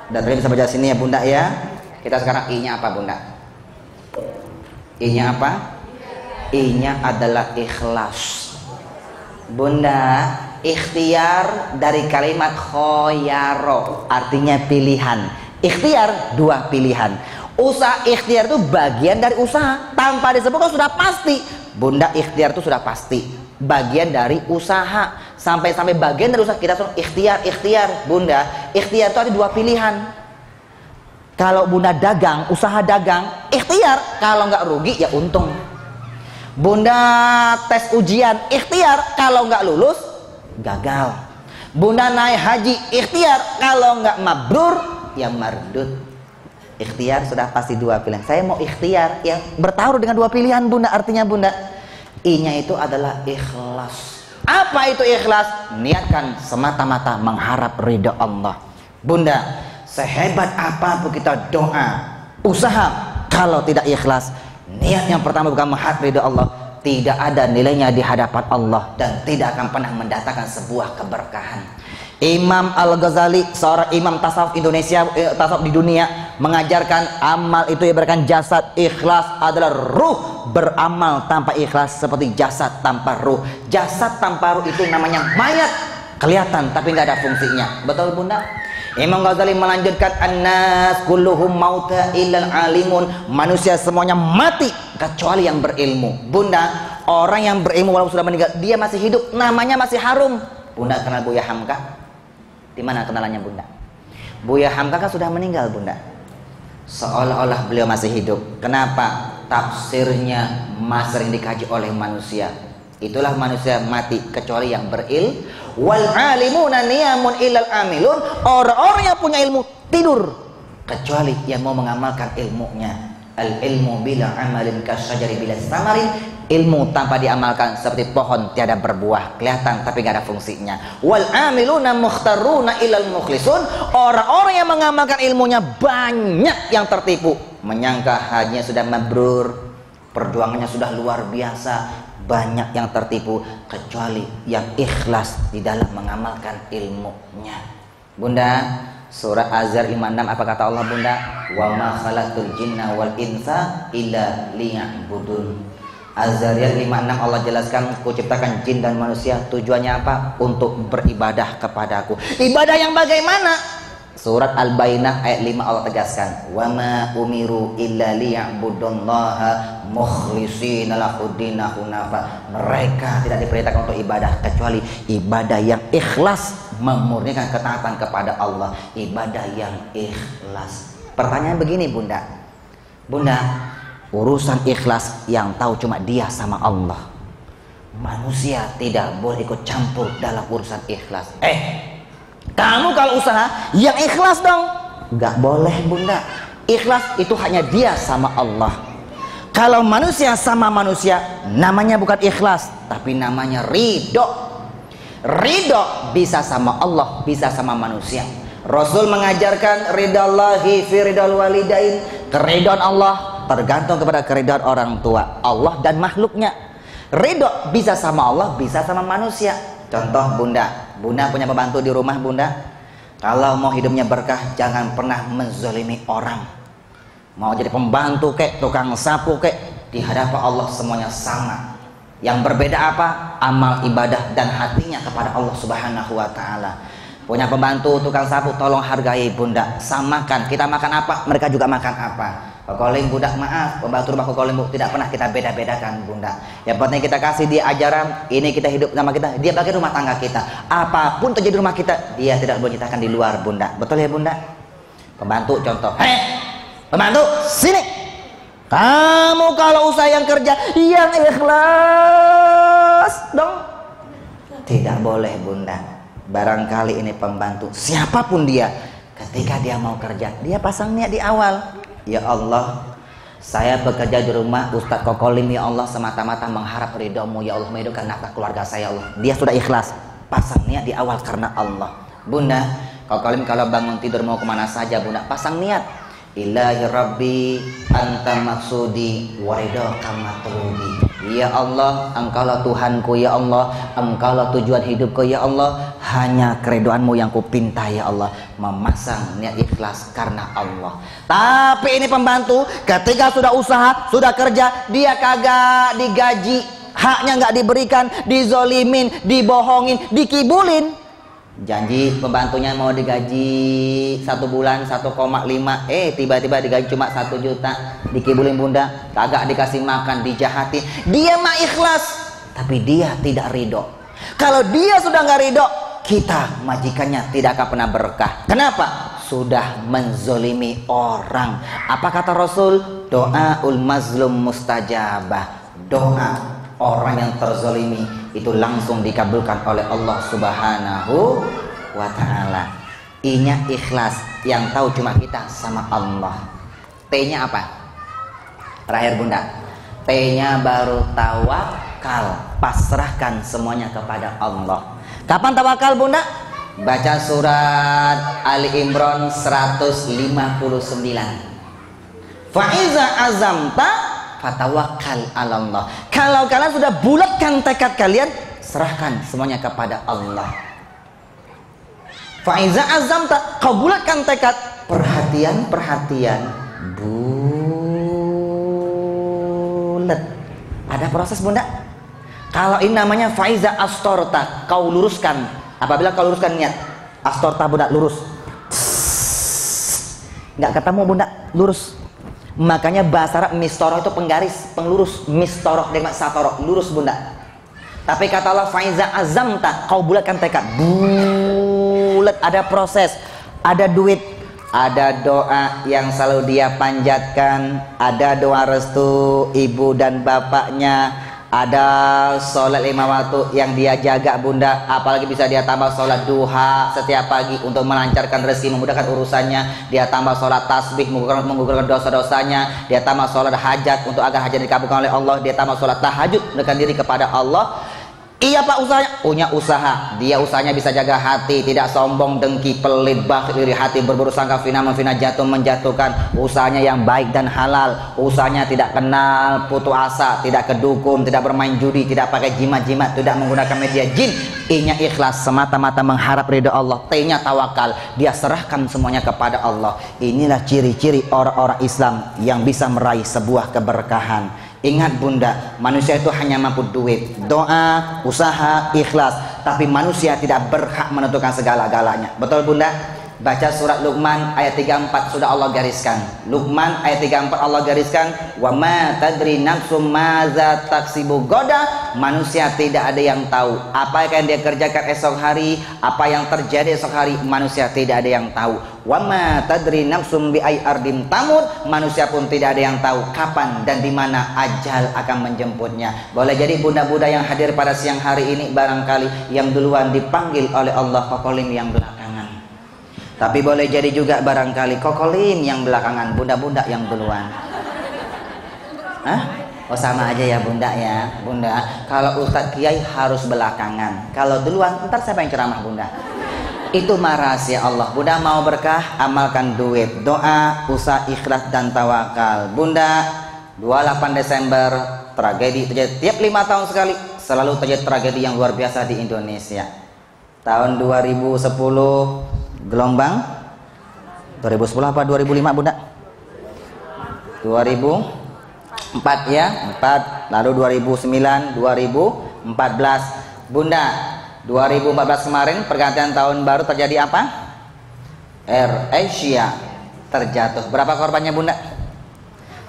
datang bisa baca sini ya bunda ya. Kita sekarang I-nya apa bunda? I-nya apa? I-nya adalah ikhlas. Bunda, ikhtiar dari kalimat khoyaro, artinya pilihan. Ikhtiar dua pilihan. Usaha ikhtiar itu bagian dari usaha. Tanpa disebutkan sudah pasti. Bunda, ikhtiar itu sudah pasti bagian dari usaha. Sampai bagian dari usaha kita suruh ikhtiar bunda. Ikhtiar itu ada dua pilihan. Kalau bunda dagang, usaha dagang, ikhtiar. Kalau nggak rugi ya untung. Bunda tes ujian, ikhtiar. Kalau nggak lulus gagal. Bunda naik haji, ikhtiar. Kalau nggak mabrur ya mardut. Ikhtiar sudah pasti dua pilihan. Saya mau ikhtiar yang bertaruh dengan dua pilihan bunda. Artinya bunda, I-nya itu adalah ikhlas. Apa itu ikhlas? Niatkan semata-mata mengharap ridha Allah. Bunda, sehebat apapun kita doa, usaha, kalau tidak ikhlas, niat yang pertama bukan mengharap ridha Allah, tidak ada nilainya di hadapan Allah dan tidak akan pernah mendatangkan sebuah keberkahan. Imam Al-Ghazali, seorang imam tasawuf Indonesia, tasawuf di dunia, mengajarkan amal itu ibaratkan jasad, ikhlas adalah ruh. Beramal tanpa ikhlas seperti jasad tanpa ruh. Jasad tanpa ruh itu namanya mayat, kelihatan tapi nggak ada fungsinya. Betul bunda? Imam Ghazali melanjutkan, annas kulluhum mauta illal alimun. Manusia semuanya mati kecuali yang berilmu. Bunda, orang yang berilmu walaupun sudah meninggal, dia masih hidup, namanya masih harum. Bunda kenal Buya Hamka? Di mana kenalannya bunda? Buya Hamka kan sudah meninggal bunda. Seolah-olah beliau masih hidup. Kenapa? Tafsirnya masih sering dikaji oleh manusia. Itulah manusia mati kecuali yang berilmu. Wal alimuna niyamun illal amilun. Orang-orang yang punya ilmu tidur kecuali yang mau mengamalkan ilmunya. Al ilmu bila amalin kasyajari bila samarin. Ilmu tanpa diamalkan seperti pohon tiada berbuah, kelihatan tapi gak ada fungsinya. Wal amiluna mukhtaruna ilal mukhlisun. Orang-orang yang mengamalkan ilmunya banyak yang tertipu, menyangka hajinya sudah mabrur, perjuangannya sudah luar biasa. Banyak yang tertipu kecuali yang ikhlas di dalam mengamalkan ilmunya. Bunda, surah Az-Zar 56 apa kata Allah Bunda? Wa ma khalaqtul jinna wal insa illa liya'budun. Az-Zariyat 56 Allah jelaskan, ku ciptakan jin dan manusia tujuannya apa? Untuk beribadah kepadaku. Ibadah yang bagaimana? Surat Al-Bainah ayat 5 Allah tegaskan, wa ma umiru illa liya'budullaha mukhlishina lahuddina hunafa. Mereka tidak diperintahkan untuk ibadah kecuali ibadah yang ikhlas, memurnikan ketaatan kepada Allah, ibadah yang ikhlas. Pertanyaan begini Bunda, urusan ikhlas yang tahu cuma dia sama Allah. Manusia tidak boleh ikut campur dalam urusan ikhlas. Kamu kalau usaha yang ikhlas dong. Gak boleh Bunda. Ikhlas itu hanya dia sama Allah. Kalau manusia sama manusia, namanya bukan ikhlas, tapi namanya ridho. Ridho bisa sama Allah, bisa sama manusia. Rasul mengajarkan ridallahi fi ridal walidain. Keridhaan Allah tergantung kepada keridhaan orang tua, Allah dan makhluknya. Ridho bisa sama Allah, bisa sama manusia. Contoh Bunda punya pembantu di rumah Bunda. Kalau mau hidupnya berkah, jangan pernah menzalimi orang. Mau jadi pembantu kek, tukang sapu kek, di hadapan Allah semuanya sama. Yang berbeda apa? Amal ibadah dan hatinya kepada Allah Subhanahu wa Ta'ala. Punya pembantu tukang sapu, tolong hargai Bunda. Samakan, kita makan apa, mereka juga makan apa. Kokolim Bunda, maaf, pembantu rumah Kokolim tidak pernah kita beda-bedakan Bunda. Yang penting kita kasih dia ajaran, ini kita hidup sama kita, dia bagi rumah tangga kita. Apapun terjadi di rumah kita, dia tidak boleh ceritakan di luar Bunda. Betul ya Bunda? Pembantu contoh, pembantu sini. Kamu kalau usaha yang kerja yang ikhlas dong. Tidak boleh Bunda. Barangkali ini pembantu, siapapun dia, ketika dia mau kerja, dia pasang niat di awal. Ya Allah, saya bekerja di rumah Ustadz Kokolim ya Allah semata-mata mengharap ridhomu ya Allah, menghidupkan nafkah keluarga saya Allah. Dia sudah ikhlas, pasang niat di awal karena Allah. Bunda, Kokolim kalau bangun tidur mau kemana saja Bunda, pasang niat. Ilahi Rabbi anta maksudi waridaka matlubi. Ya Allah, engkaulah Tuhanku ya Allah, engkaulah tujuan hidupku ya Allah, hanya keridhoanmu yang kupinta ya Allah. Memasang niat ikhlas karena Allah. Tapi ini pembantu ketika sudah usaha, sudah kerja, dia kagak digaji, haknya nggak diberikan, dizolimin, dibohongin, dikibulin. Janji pembantunya mau digaji 1 bulan 1,5, tiba-tiba digaji cuma 1 juta, dikibulin Bunda, kagak dikasih makan, dijahati. Dia mah ikhlas, tapi dia tidak ridho. Kalau dia sudah nggak ridho, kita majikannya tidak akan pernah berkah. Kenapa? Sudah menzolimi orang. Apa kata Rasul? Doaul mazlum mustajabah. Doa orang yang terzolimi itu langsung dikabulkan oleh Allah Subhanahu wa Ta'ala. I-nya ikhlas, yang tahu cuma kita sama Allah. T-nya apa? Terakhir Bunda, T-nya baru tawakal, pasrahkan semuanya kepada Allah. Kapan tawakal Bunda? Baca surat Ali Imran 159. Fa'iza azamta fatawakkal 'alallah. Kalau kalian sudah bulatkan tekad kalian, serahkan semuanya kepada Allah. Faiza azamta, kau bulatkan tekad. Perhatian bulat. Ada proses Bunda. Kalau ini namanya faiza astorta, kau luruskan. Apabila kau luruskan niat, astorta Bunda, lurus. Nggak ketemu Bunda, lurus. Makanya bahasa Arab mistoroh itu penggaris, penglurus. Mistoroh dengan satoroh, lurus Bunda. Tapi kata Allah faiza azamta, kau bulatkan tekad. Bulat, ada proses, ada duit, ada doa yang selalu dia panjatkan, ada doa restu ibu dan bapaknya, Ada sholat 5 waktu yang dia jaga bunda, apalagi bisa dia tambah sholat duha setiap pagi untuk melancarkan rezeki, memudahkan urusannya. Dia tambah sholat tasbih, menggugurkan dosa-dosanya. Dia tambah sholat hajat untuk agar hajat dikabulkan oleh Allah. Dia tambah sholat tahajud mendekatkan diri kepada Allah. Iya pak, usahanya punya usaha, dia usahanya bisa jaga hati, tidak sombong, dengki, pelit, bakhil, iri hati, berburu sangka, fina, memfina, jatuh, menjatuhkan. Usahanya yang baik dan halal, usahanya tidak kenal putus asa, tidak kedukun, tidak bermain judi, tidak pakai jimat-jimat, tidak menggunakan media jin. I-nya ikhlas, semata-mata mengharap ridha Allah. T-nya tawakal, dia serahkan semuanya kepada Allah. Inilah ciri-ciri orang-orang Islam yang bisa meraih sebuah keberkahan. Ingat bunda, manusia itu hanya mampu duit, doa, usaha, ikhlas. Tapi manusia tidak berhak menentukan segala-galanya. Betul bunda? Baca surat Luqman ayat 34 sudah Allah gariskan. Luqman ayat 34 Allah gariskan, wa ma tadri nafsum maza taksibu goda. Manusia tidak ada yang tahu apa yang dia kerjakan esok hari, apa yang terjadi esok hari. Manusia tidak ada yang tahu. Wa ma tadri nafsum bi ay ardim tamut. Manusia pun tidak ada yang tahu kapan dan di mana ajal akan menjemputnya. Boleh jadi bunda-bunda yang hadir pada siang hari ini barangkali yang duluan dipanggil oleh Allah kokolim yang belakangan. Tapi boleh jadi juga barangkali kokolim yang belakangan, bunda-bunda yang duluan. Hah? Oh sama aja ya bunda ya. Bunda, kalau Ustadz Kiai harus belakangan, kalau duluan ntar siapa yang ceramah bunda? Itu mah rahasia Allah. Bunda mau berkah, amalkan duit, doa, usaha, ikhlas dan tawakal. Bunda, 28 Desember tragedi terjadi tiap 5 tahun sekali. Selalu terjadi tragedi yang luar biasa di Indonesia. Tahun 2010 gelombang 2010 apa 2005 bunda? 2004 ya, 4, lalu 2009, 2014 bunda. 2014 kemarin pergantian tahun baru terjadi apa? Air Asia terjatuh. Berapa korbannya bunda?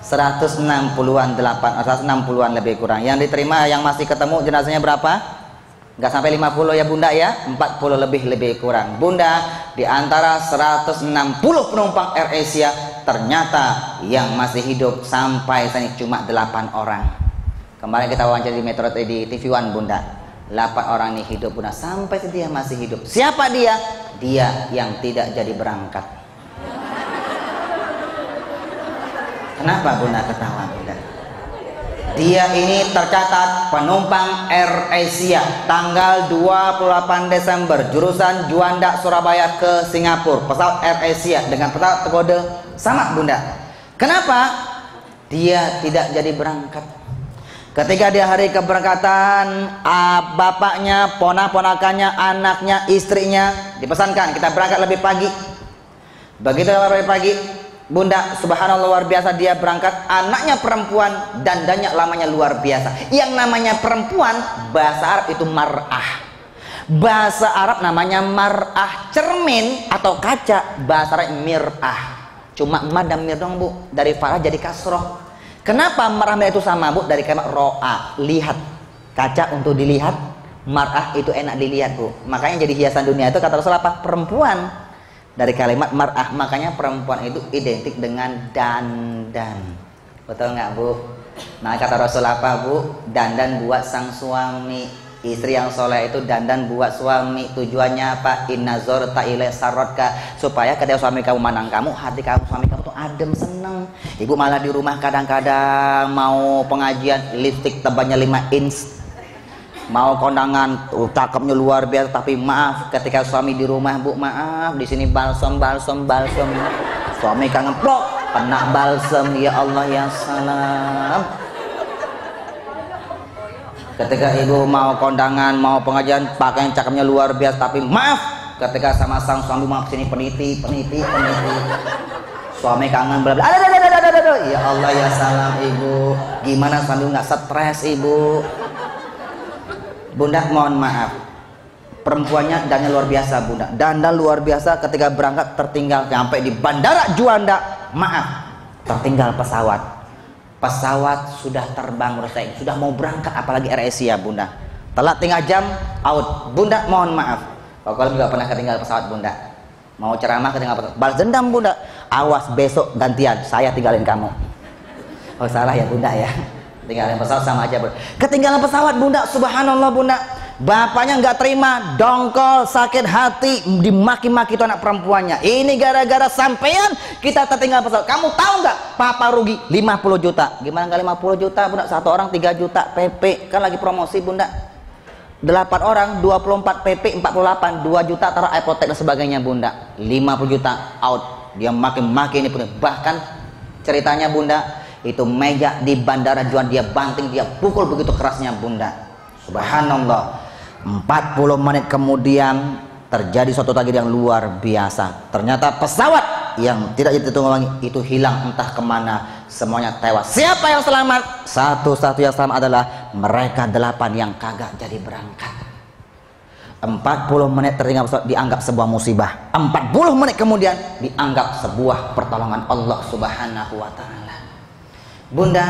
160-an 160-an lebih kurang. Yang diterima, yang masih ketemu jenazahnya berapa? Nggak sampai 50 ya bunda ya, 40 lebih kurang. Bunda, di antara 160 penumpang Air Asia ternyata yang masih hidup sampai saat ini cuma 8 orang. Kemarin kita wawancara di Metro di TV One bunda, 8 orang ini hidup bunda, sampai dia masih hidup. Siapa dia? Dia yang tidak jadi berangkat. Kenapa bunda ketawa bunda? Dia ini tercatat penumpang Air Asia tanggal 28 Desember jurusan Juanda Surabaya ke Singapura, pesawat Air Asia dengan pesawat kode sama bunda. Kenapa? Dia tidak jadi berangkat. Ketika di hari keberangkatan, bapaknya, ponakannya, anaknya, istrinya dipesankan kita berangkat lebih pagi. Begitu lebih pagi, bunda, subhanallah luar biasa, dia berangkat. Anaknya perempuan, dandannya lamanya luar biasa. Yang namanya perempuan, bahasa Arab itu mar'ah. Bahasa Arab namanya mar'ah, cermin atau kaca. Bahasa Arab mir'ah. Cuma mad dan mir dong bu, dari farah jadi kasroh. Kenapa mar'ah itu sama bu? Dari kalimat ro'a, lihat. Kaca untuk dilihat, mar'ah itu enak dilihat bu. Makanya jadi hiasan dunia itu kata Rasul apa? Perempuan. Dari kalimat mar'ah, makanya perempuan itu identik dengan dandan. Betul nggak bu? Nah kata Rasul apa bu? Dandan buat sang suami. Istri yang soleh itu dandan buat suami. Tujuannya apa? Inna zorta ilai sarotka, supaya ketika suami kamu mandang kamu, hati kamu, suami kamu tuh adem, seneng. Ibu malah di rumah kadang-kadang mau pengajian, lipstick tebalnya 5 inch, mau kondangan cakepnya luar biasa, tapi maaf ketika suami di rumah bu, maaf di sini balsam. Suami kangen plok kena balsam, ya Allah ya salam. Ketika ibu mau kondangan, mau pengajian, pakaian cakepnya luar biasa, tapi maaf ketika sama sang suami mau sini peniti. Suami kangen bla bla. Ya Allah ya salam ibu. Gimana suami nggak stres ibu? Bunda mohon maaf, perempuannya dandannya luar biasa bunda, dandan luar biasa. Ketika berangkat tertinggal sampai di bandara Juanda, maaf tertinggal pesawat sudah terbang sudah mau berangkat, apalagi Air Asia bunda, telat 3 jam out. Bunda mohon maaf, kalau nggak pernah ketinggal pesawat bunda, mau ceramah ketinggal pesawat, balas dendam bunda, awas besok gantian saya tinggalin kamu. Oh salah ya bunda ya. Ketinggalan pesawat sama aja, Bunda. Ketinggalan pesawat, Bunda, subhanallah, Bunda. Bapaknya nggak terima, dongkol, sakit hati, dimaki-maki itu anak perempuannya. Ini gara-gara sampean kita tertinggal pesawat. Kamu tahu nggak? Papa rugi 50 juta. Gimana nggak 50 juta, Bunda? Satu orang 3 juta PP. Kan lagi promosi, Bunda. 8 orang 24 PP 48, 2 juta taruh apotek dan sebagainya, Bunda. 50 juta out. Dia maki-maki ini, Bunda. Bahkan ceritanya, Bunda, itu meja di Bandara Juanda dia banting, dia pukul begitu kerasnya, Bunda. Subhanallah. 40 menit kemudian terjadi suatu tragedi yang luar biasa. Ternyata pesawat yang tidak ditunggangi itu hilang entah kemana, semuanya tewas. Siapa yang selamat? Satu-satu yang selamat adalah mereka 8 yang kagak jadi berangkat. 40 menit tertinggal pesawat dianggap sebuah musibah. 40 menit kemudian dianggap sebuah pertolongan Allah Subhanahu wa taala. Bunda,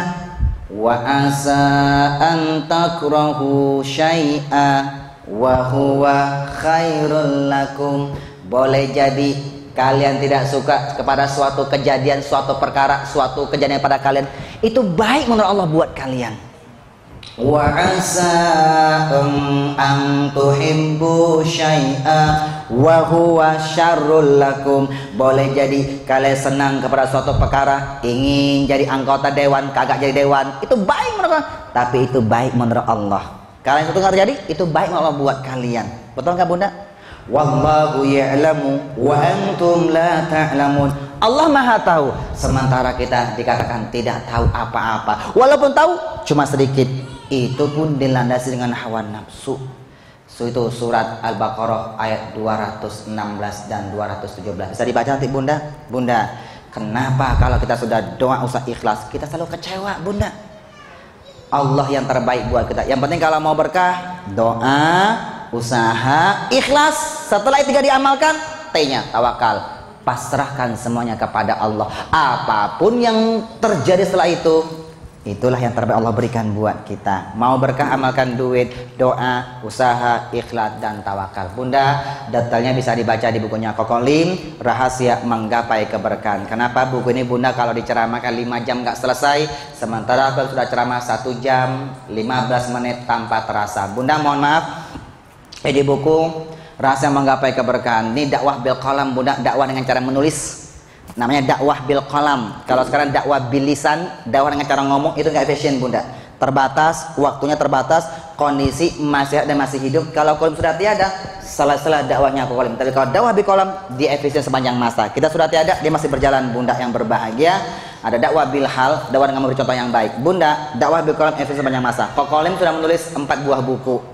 wa asa an takrahu syai'a wa huwa khairul lakum. Boleh jadi kalian tidak suka kepada suatu kejadian, suatu perkara, suatu kejadian pada kalian itu baik menurut Allah buat kalian. Wa asa an tuhibbu syai'a wa huwa syarrul lakum. Boleh jadi kalian senang kepada suatu perkara, ingin jadi anggota dewan, kagak jadi dewan, itu baik menurut Allah, tapi itu baik menurut Allah. Kalian itu nggak terjadi, itu baik menurut Allah buat kalian. Betul nggak, Bunda? Wallahu ya'lamu wa antum la ta'lamun. Allah Maha tahu, sementara kita dikatakan tidak tahu apa-apa. Walaupun tahu cuma sedikit, itu pun dilandasi dengan hawa nafsu. Itu surat Al-Baqarah ayat 216 dan 217. Bisa dibaca nanti, Bunda. Bunda, kenapa kalau kita sudah doa usah ikhlas, kita selalu kecewa, Bunda? Allah yang terbaik buat kita. Yang penting kalau mau berkah, doa, usaha, ikhlas. Setelah itu tidak diamalkan, T-nya tawakal. Pasrahkan semuanya kepada Allah. Apapun yang terjadi setelah itu, itulah yang terbaik Allah berikan buat kita. Mau berkah, amalkan duit, doa, usaha, ikhlas, dan tawakal. Bunda, detailnya bisa dibaca di bukunya Kokolim, Rahasia Menggapai Keberkahan. Kenapa buku ini, Bunda, kalau diceramahkan 5 jam nggak selesai, sementara kalau sudah ceramah 1 jam 15 menit tanpa terasa. Bunda, mohon maaf, di buku Rahasia Menggapai Keberkahan ini dakwah bil qalam, Bunda, dakwah dengan cara menulis. Namanya dakwah bil qalam. Kalau sekarang dakwah bil lisan, dakwah dengan cara ngomong, itu nggak efisien, Bunda. Terbatas, waktunya terbatas, kondisi masih dan masih hidup. Kalau kolim sudah tiada, salah-salah dakwahnya ke kolim. Tapi kalau dakwah bil qalam, dia efisien sepanjang masa. Kita sudah tiada, dia masih berjalan, Bunda, yang berbahagia. Ada dakwah bil hal, dakwah dengan memberi contoh yang baik. Bunda, dakwah bil qalam efisien sepanjang masa. Kolim sudah menulis 4 buah buku.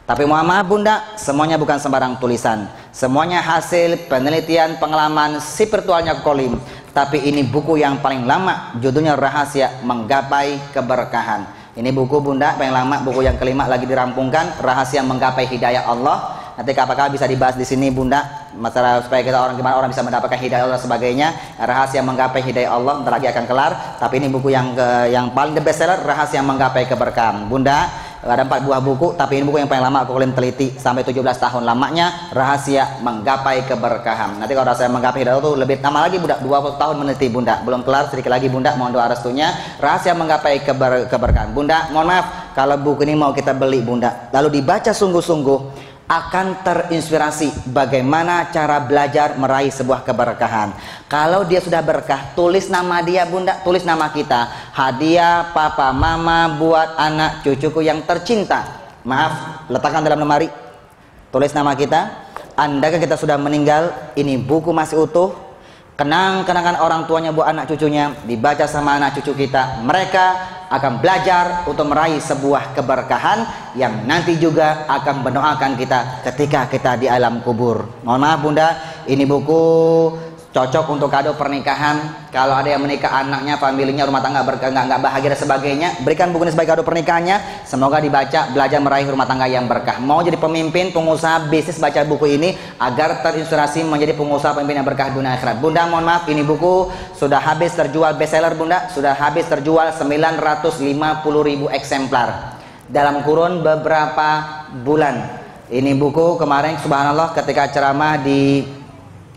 Tapi mohon maaf, Bunda, semuanya bukan sembarang tulisan. Semuanya hasil penelitian, pengalaman spiritualnya Kolim. Tapi ini buku yang paling lama, judulnya Rahasia Menggapai Keberkahan. Ini buku, Bunda, paling lama, buku yang kelima lagi dirampungkan, Rahasia Menggapai Hidayah Allah. Nanti apakah bisa dibahas di sini, Bunda, masalah supaya kita gimana orang bisa mendapatkan hidayah Allah sebagainya. Rahasia Menggapai Hidayah Allah bentar lagi akan kelar. Tapi ini buku yang paling the best seller, Rahasia Menggapai Keberkahan. Bunda, ada 4 buah buku, tapi ini buku yang paling lama aku teliti sampai 17 tahun lamanya, Rahasia Menggapai Keberkahan. Nanti kalau Rahasia Menggapai Hidayah itu lebih lama lagi, Bunda, 20 tahun meneliti, Bunda. Belum kelar, sedikit lagi, Bunda, mohon doa restunya. Rahasia Menggapai Keberkahan. Bunda, mohon maaf kalau buku ini mau kita beli, Bunda, lalu dibaca sungguh-sungguh, akan terinspirasi bagaimana cara belajar meraih sebuah keberkahan. Kalau dia sudah berkah, tulis nama dia, Bunda, tulis nama kita. Hadiah papa mama buat anak cucuku yang tercinta. Maaf, letakkan dalam lemari. Tulis nama kita. Andaikan kita sudah meninggal, ini buku masih utuh. Kenang-kenangan orang tuanya buat anak cucunya, dibaca sama anak cucu kita. Mereka akan belajar untuk meraih sebuah keberkahan yang nanti juga akan mendoakan kita ketika kita di alam kubur. Mohon maaf, Bunda, ini buku cocok untuk kado pernikahan. Kalau ada yang menikah anaknya, familinya, rumah tangga nggak bahagia dan sebagainya, berikan buku ini sebagai kado pernikahannya. Semoga dibaca, belajar meraih rumah tangga yang berkah. Mau jadi pemimpin, pengusaha, bisnis, baca buku ini agar terinspirasi menjadi pengusaha pemimpin yang berkah dunia akhirat. Bunda, mohon maaf, ini buku sudah habis terjual bestseller, Bunda, sudah habis terjual 950.000 eksemplar dalam kurun beberapa bulan. Ini buku kemarin, subhanallah, ketika ceramah di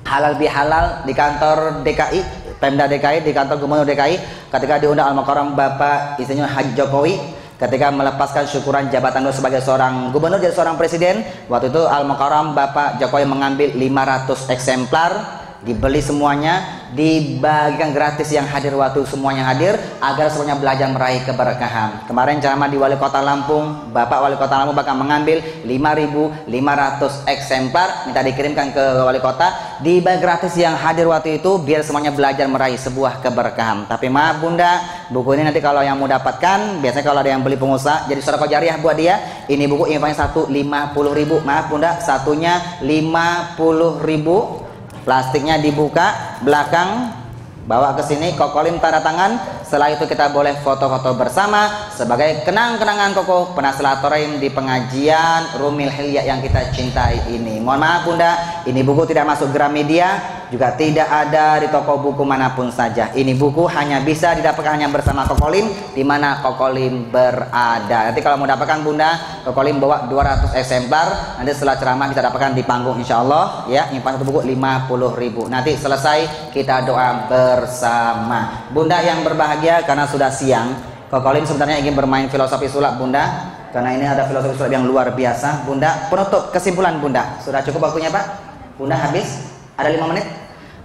Halal Bihalal di kantor DKI Pemda DKI, di kantor Gubernur DKI, ketika diundang Al-Mukarram Bapak Insinyur Haji Jokowi, ketika melepaskan syukuran jabatan beliau sebagai seorang gubernur jadi seorang presiden, waktu itu Al-Mukarram Bapak Jokowi mengambil 500 eksemplar, dibeli semuanya, dibagikan gratis yang hadir waktu semuanya hadir, agar semuanya belajar meraih keberkahan. Kemarin ceramah di Wali Kota Lampung, Bapak Wali Kota Lampung bakal mengambil 5.500 eksemplar, minta dikirimkan ke Wali Kota, dibagi gratis yang hadir waktu itu, biar semuanya belajar meraih sebuah keberkahan. Tapi maaf Bunda, buku ini nanti kalau yang mau dapatkan, biasanya kalau ada yang beli pengusaha, jadi sedekah jariah buat dia. Ini buku infaknya satu 50.000, maaf Bunda, satunya 50.000. Plastiknya dibuka belakang, bawa ke sini, Kokolim tanda tangan. Setelah itu kita boleh foto-foto bersama sebagai kenang-kenangan Koko pernah silaturahim di pengajian Rumil Hilyah yang kita cintai ini. Mohon maaf Bunda, ini buku tidak masuk Gramedia, juga tidak ada di toko buku manapun saja. Ini buku hanya bisa didapatkan hanya bersama Kokolim di mana Kokolim berada. Nanti kalau mau dapatkan Bunda, Kokolim bawa 200 eksemplar. Nanti setelah ceramah bisa dapatkan di panggung insya Allah ya. Nyimpan satu buku 50.000. Nanti selesai kita doa bersama. Bunda yang berbahagia, karena sudah siang, Kokolim sebenarnya ingin bermain filosofi sulap Bunda, karena ini ada filosofi sulap yang luar biasa. Bunda, penutup kesimpulan Bunda, sudah cukup waktunya Pak? Bunda habis? Ada 5 menit?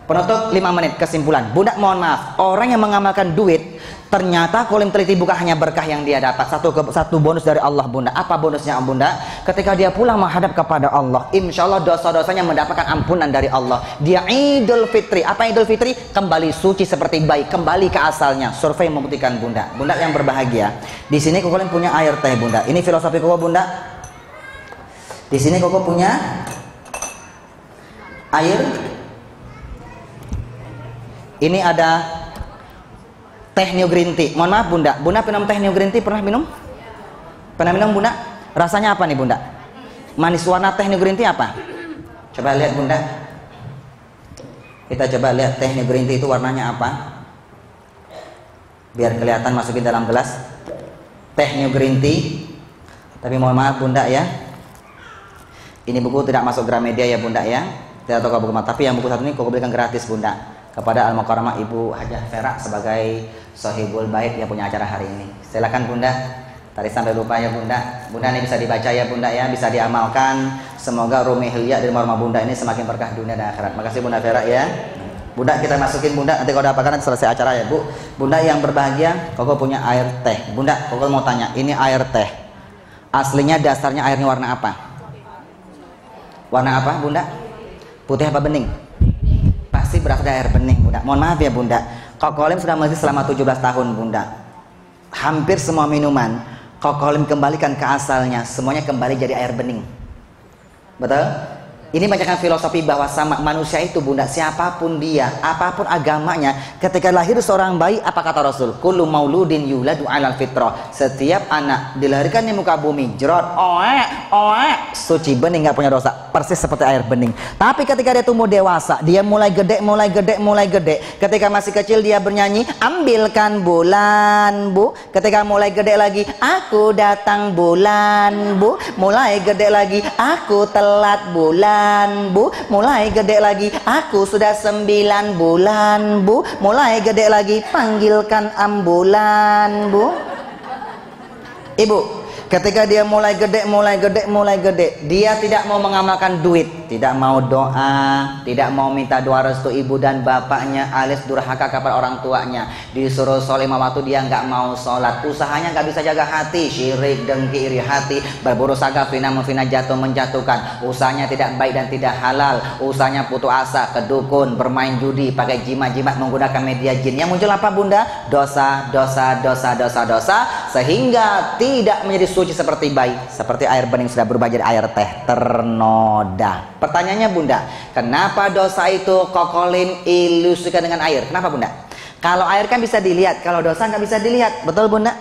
Penutup 5 menit kesimpulan. Bunda mohon maaf, orang yang mengamalkan duit, ternyata Kolim teliti bukan hanya berkah yang dia dapat, satu bonus dari Allah Bunda. Apa bonusnya Bunda? Ketika dia pulang menghadap kepada Allah, insya Allah dosa-dosanya mendapatkan ampunan dari Allah. Dia Idul Fitri. Apa Idul Fitri? Kembali suci seperti bayi, kembali ke asalnya. Survei membuktikan Bunda. Bunda yang berbahagia, di sini Kolim punya air teh Bunda. Ini filosofi Koko Bunda. Di sini Koko punya air. Ini ada teh New Green Tea. Mohon maaf Bunda, Bunda minum teh New Green Tea pernah minum? Pernah minum Bunda? Rasanya apa nih Bunda? Manis. Warna teh New Green Tea apa? Coba lihat Bunda. Kita coba lihat teh New Green Tea itu warnanya apa? Biar kelihatan, masukin dalam gelas. Teh New Green Tea. Tapi mohon maaf Bunda ya, ini buku tidak masuk Gramedia ya Bunda ya, tidak toko buku. Tapi yang buku satu ini Koko berikan gratis Bunda kepada Al-Mukarramah Ibu Hajah Vera sebagai Sohibul Bait yang punya acara hari ini. Silakan Bunda. Tadi sampai lupa ya Bunda. Bunda ini bisa dibaca ya Bunda ya, bisa diamalkan. Semoga Rumil Hilyah dari rumah Bunda ini semakin berkah dunia dan akhirat. Makasih Bunda Vera ya. Bunda kita masukin Bunda, nanti kalau ada apa-apa nanti selesai acara ya Bu. Bunda yang berbahagia, Koko punya air teh. Bunda, Koko mau tanya, ini air teh aslinya dasarnya airnya warna apa? Warna apa Bunda? Putih apa bening? Pasti berasal dari air bening Bunda. Mohon maaf ya Bunda, Kokolim sudah meneliti selama 17 tahun Bunda. Hampir semua minuman Kokolim kembalikan ke asalnya, semuanya kembali jadi air bening. Betul? Ini banyakkan filosofi bahwa sama manusia itu Bunda, siapapun dia, apapun agamanya, ketika lahir seorang bayi, apa kata Rasul? Kullu mauludin yuladu 'alal fitrah. Setiap anak dilahirkan di muka bumi, jerot, suci, bening, nggak punya dosa, persis seperti air bening. Tapi ketika dia tumbuh dewasa, dia mulai gede. Ketika masih kecil dia bernyanyi, ambilkan bulan Bu. Ketika mulai gede lagi, aku datang bulan Bu. Mulai gede lagi, aku telat bulan Bu. Mulai gede lagi, aku sudah 9 bulan Bu. Mulai gede lagi, panggilkan ambulan Bu. Ibu, ketika dia mulai gede, dia tidak mau mengamalkan duit, tidak mau doa, tidak mau minta doa restu ibu dan bapaknya, alias durhaka kepada orang tuanya. Disuruh sholat 5 waktu dia nggak mau sholat, usahanya nggak bisa jaga hati, syirik, dengki, iri hati, berburu saga, fina jatuh menjatuhkan, usahanya tidak baik dan tidak halal, usahanya putus asa, kedukun, bermain judi, pakai jimat-jimat, menggunakan media jin. Yang muncul apa Bunda? Dosa, sehingga tidak menjadi suci seperti bayi, seperti air bening sudah berubah jadi air teh ternoda. Pertanyaannya Bunda, kenapa dosa itu Kokolim ilustrasikan dengan air? Kenapa Bunda? Kalau air kan bisa dilihat, kalau dosa nggak bisa dilihat, betul Bunda?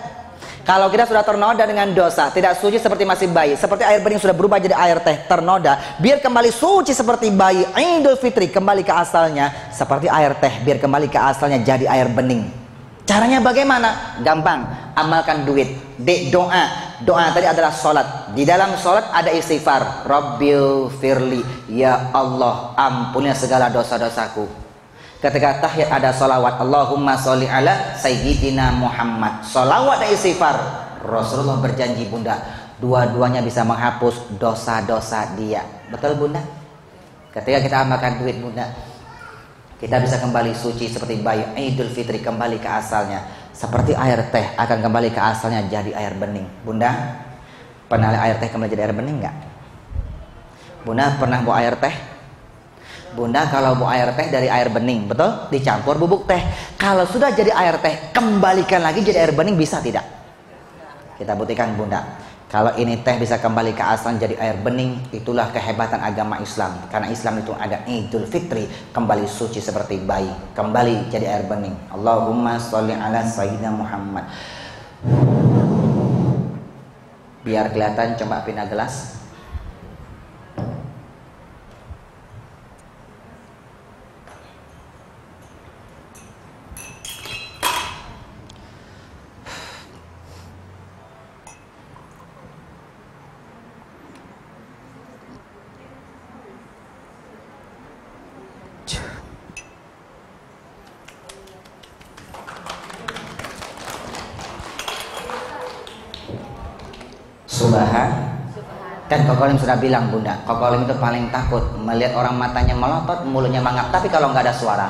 Kalau kita sudah ternoda dengan dosa, tidak suci seperti masih bayi, seperti air bening sudah berubah jadi air teh ternoda, biar kembali suci seperti bayi, Idul Fitri kembali ke asalnya seperti air teh, biar kembali ke asalnya jadi air bening. Caranya bagaimana? Gampang, amalkan duit. Doa tadi adalah sholat. Di dalam sholat ada istighfar, Rabbil firli, ya Allah ampuni segala dosa-dosaku. Ketika tahiyat ada salawat, Allahumma sholli ala sayyidina Muhammad. Salawat dan istighfar. Rasulullah berjanji bunda, dua-duanya bisa menghapus dosa-dosa dia. Betul bunda? Ketika kita amalkan duit bunda, kita bisa kembali suci seperti bayi Idul Fitri, kembali ke asalnya. Seperti air teh akan kembali ke asalnya jadi air bening. Bunda, pernah air teh kembali jadi air bening nggak? Bunda pernah bawa air teh? Bunda kalau bawa air teh dari air bening, betul? Dicampur bubuk teh. Kalau sudah jadi air teh, kembalikan lagi jadi air bening, bisa tidak? Kita buktikan bunda. Kalau ini teh bisa kembali ke asal jadi air bening, itulah kehebatan agama Islam. Karena Islam itu ada Idul Fitri, kembali suci seperti bayi, kembali jadi air bening. Allahumma sholli ala sayyidina Muhammad. Biar kelihatan, coba pindah gelas. Kan Kokolim sudah bilang bunda, Kokolim itu paling takut melihat orang matanya melotot, mulutnya mangap, tapi kalau nggak ada suara.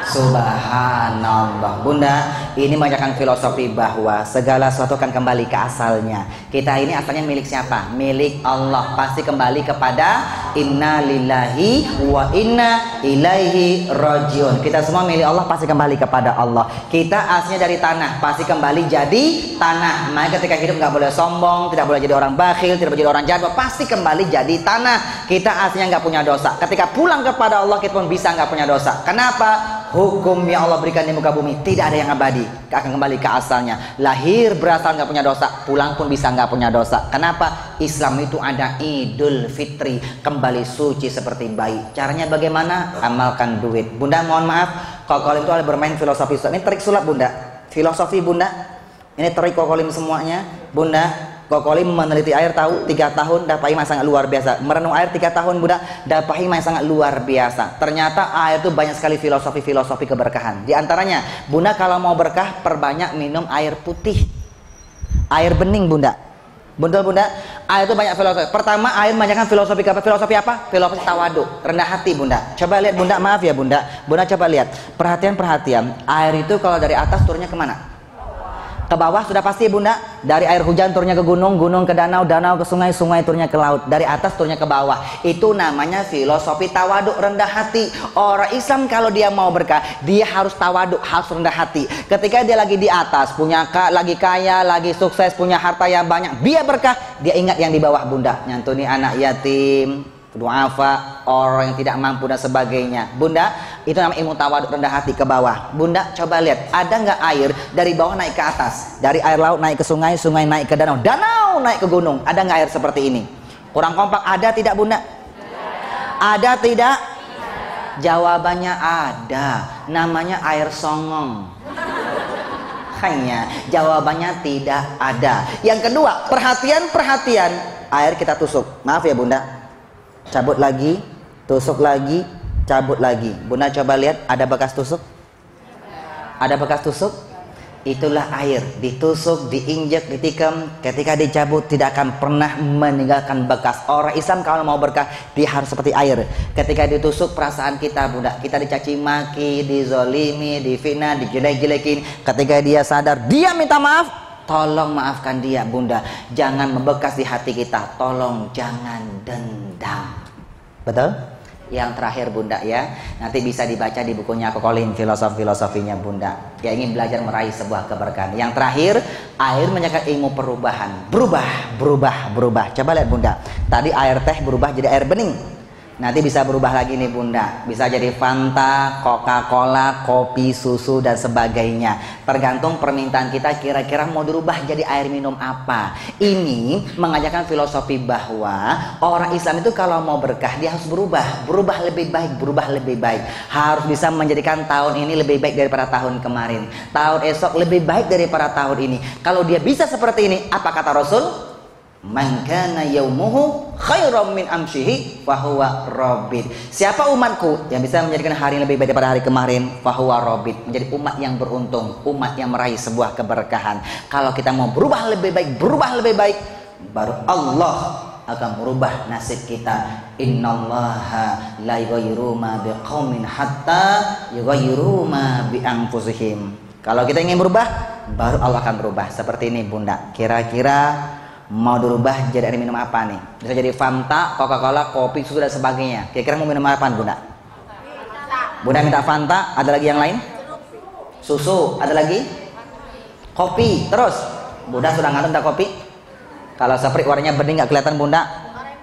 Subhanallah bunda, ini mengajarkan filosofi bahwa segala sesuatu akan kembali ke asalnya. Kita ini asalnya milik siapa? Milik Allah, pasti kembali kepada inna lillahi wa inna ilaihi rajiun. Kita semua milik Allah, pasti kembali kepada Allah. Kita aslinya dari tanah, pasti kembali jadi tanah. Maka ketika hidup nggak boleh sombong, tidak boleh jadi orang bakhil, tidak boleh jadi orang jahat, pasti kembali jadi tanah. Kita aslinya nggak punya dosa. Ketika pulang kepada Allah, kita pun bisa nggak punya dosa. Kenapa? Hukum yang Allah berikan di muka bumi tidak ada yang abadi, akan kembali ke asalnya. Lahir berasal nggak punya dosa, pulang pun bisa nggak punya dosa. Kenapa? Islam itu ada Idul Fitri, kembali suci seperti bayi. Caranya bagaimana? Amalkan duit. Bunda mohon maaf, Kokolim itu ada bermain filosofi. Ini trik sulap bunda, filosofi bunda. Ini trik Kokolim semuanya. Bunda, Kokolim meneliti air tahu 3 tahun, dapat hikmah sangat luar biasa. Merenung air 3 tahun bunda, dapat hikmah sangat luar biasa. Ternyata air itu banyak sekali filosofi keberkahan. Di antaranya bunda kalau mau berkah, perbanyak minum air putih, air bening bunda. Betul bunda, air itu banyak filosofi. Pertama, air banyak filosofi apa? Filosofi apa? Filosofi tawadu, rendah hati bunda. Coba lihat bunda, maaf ya bunda. Bunda coba lihat, perhatian. Air itu kalau dari atas turunnya kemana? Ke bawah sudah pasti bunda. Dari air hujan turunnya ke gunung, gunung ke danau, danau ke sungai, sungai turunnya ke laut. Dari atas turunnya ke bawah. Itu namanya filosofi tawaduk, rendah hati. Orang Islam kalau dia mau berkah, dia harus tawaduk, harus rendah hati. Ketika dia lagi di atas, lagi kaya, lagi sukses, punya harta yang banyak, dia berkah, dia ingat yang di bawah bunda, nyantuni anak yatim, duafa, orang yang tidak mampu dan sebagainya. Bunda, itu namanya ilmu tawaduk, rendah hati, ke bawah. Bunda coba lihat, ada nggak air dari bawah naik ke atas? Dari air laut naik ke sungai, sungai naik ke danau, danau naik ke gunung. Ada nggak air seperti ini? Kurang kompak, ada tidak bunda? Ada tidak? Jawabannya ada. Namanya air songong. Hanya jawabannya tidak ada. Yang kedua, perhatian. Air kita tusuk. Maaf ya bunda, cabut lagi, tusuk lagi, cabut lagi. Bunda coba lihat, ada bekas tusuk? Ada bekas tusuk? Itulah air, ditusuk, diinjek, ditikam, ketika dicabut tidak akan pernah meninggalkan bekas. Orang Islam kalau mau berkah, dia harus seperti air. Ketika ditusuk perasaan kita bunda, kita dicaci maki, dizolimi, difitnah, dijelek-jelekin. Ketika dia sadar, dia minta maaf, tolong maafkan dia bunda. Jangan membekas di hati kita, tolong jangan dendam. Betul? Yang terakhir bunda ya, nanti bisa dibaca di bukunya Kokolim, filosofinya bunda. Ya ingin belajar meraih sebuah keberkahan. Yang terakhir, air menjaga ilmu perubahan. Berubah. Coba lihat bunda, tadi air teh berubah jadi air bening. Nanti bisa berubah lagi nih bunda, bisa jadi Fanta, Coca-Cola, kopi, susu dan sebagainya. Tergantung permintaan kita, kira-kira mau dirubah jadi air minum apa. Ini mengajarkan filosofi bahwa orang Islam itu kalau mau berkah dia harus berubah lebih baik. Harus bisa menjadikan tahun ini lebih baik daripada tahun kemarin, tahun esok lebih baik daripada tahun ini. Kalau dia bisa seperti ini, apa kata Rasul? Man kana yaumuhu khairam min amshihi fahuwa rabid. Siapa umatku yang bisa menjadikan hari yang lebih baik daripada hari kemarin, fahuwa rabid, menjadi umat yang beruntung, umat yang meraih sebuah keberkahan. Kalau kita mau berubah lebih baik, baru Allah akan merubah nasib kita. Innallaha la yughayyiru ma biqaumin hatta yughayyiru ma bi anfusihim. Kalau kita ingin berubah, baru Allah akan berubah. Seperti ini Bunda, kira-kira mau dirubah jadi air minum apa nih? Bisa jadi Fanta, Coca-Cola, kopi, susu dan sebagainya. Kira-kira mau minum apa Bunda? Bunda minta Fanta, ada lagi yang lain? Susu, ada lagi? Kopi, terus Bunda sudah ngantuk minta kopi? Kalau Sprite warnanya bening nggak kelihatan Bunda?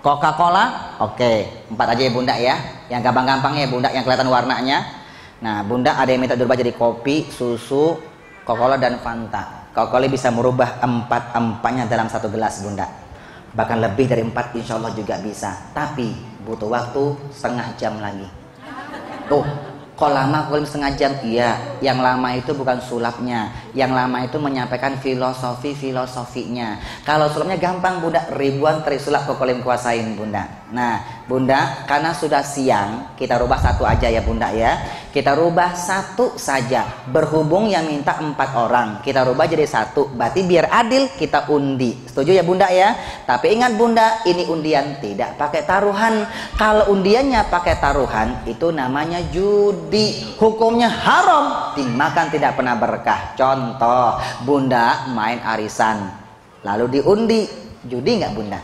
Coca-Cola, oke, 4 aja ya Bunda ya. Yang gampang-gampang ya Bunda, yang kelihatan warnanya. Nah Bunda ada yang minta dirubah jadi kopi, susu, Coca-Cola dan Fanta. Coca-Cola bisa merubah 4-empatnya dalam 1 gelas Bunda. Bahkan lebih dari 4 insya Allah juga bisa. Tapi butuh waktu setengah jam lagi. Tuh, kok lama kalau setengah jam? Iya, yang lama itu bukan sulapnya. Yang lama itu menyampaikan filosofinya. Kalau sulapnya gampang Bunda, ribuan sulap kok kalian kuasain Bunda. Nah Bunda, karena sudah siang, kita rubah 1 aja ya Bunda ya. Kita rubah 1 saja. Berhubung yang minta 4 orang, kita rubah jadi 1. Berarti biar adil kita undi. Setuju ya Bunda ya? Tapi ingat Bunda, ini undian tidak pakai taruhan. Kalau undiannya pakai taruhan, itu namanya judi. Hukumnya haram, dimakan tidak pernah berkah. Contoh, Bunda main arisan, lalu diundi, judi nggak Bunda?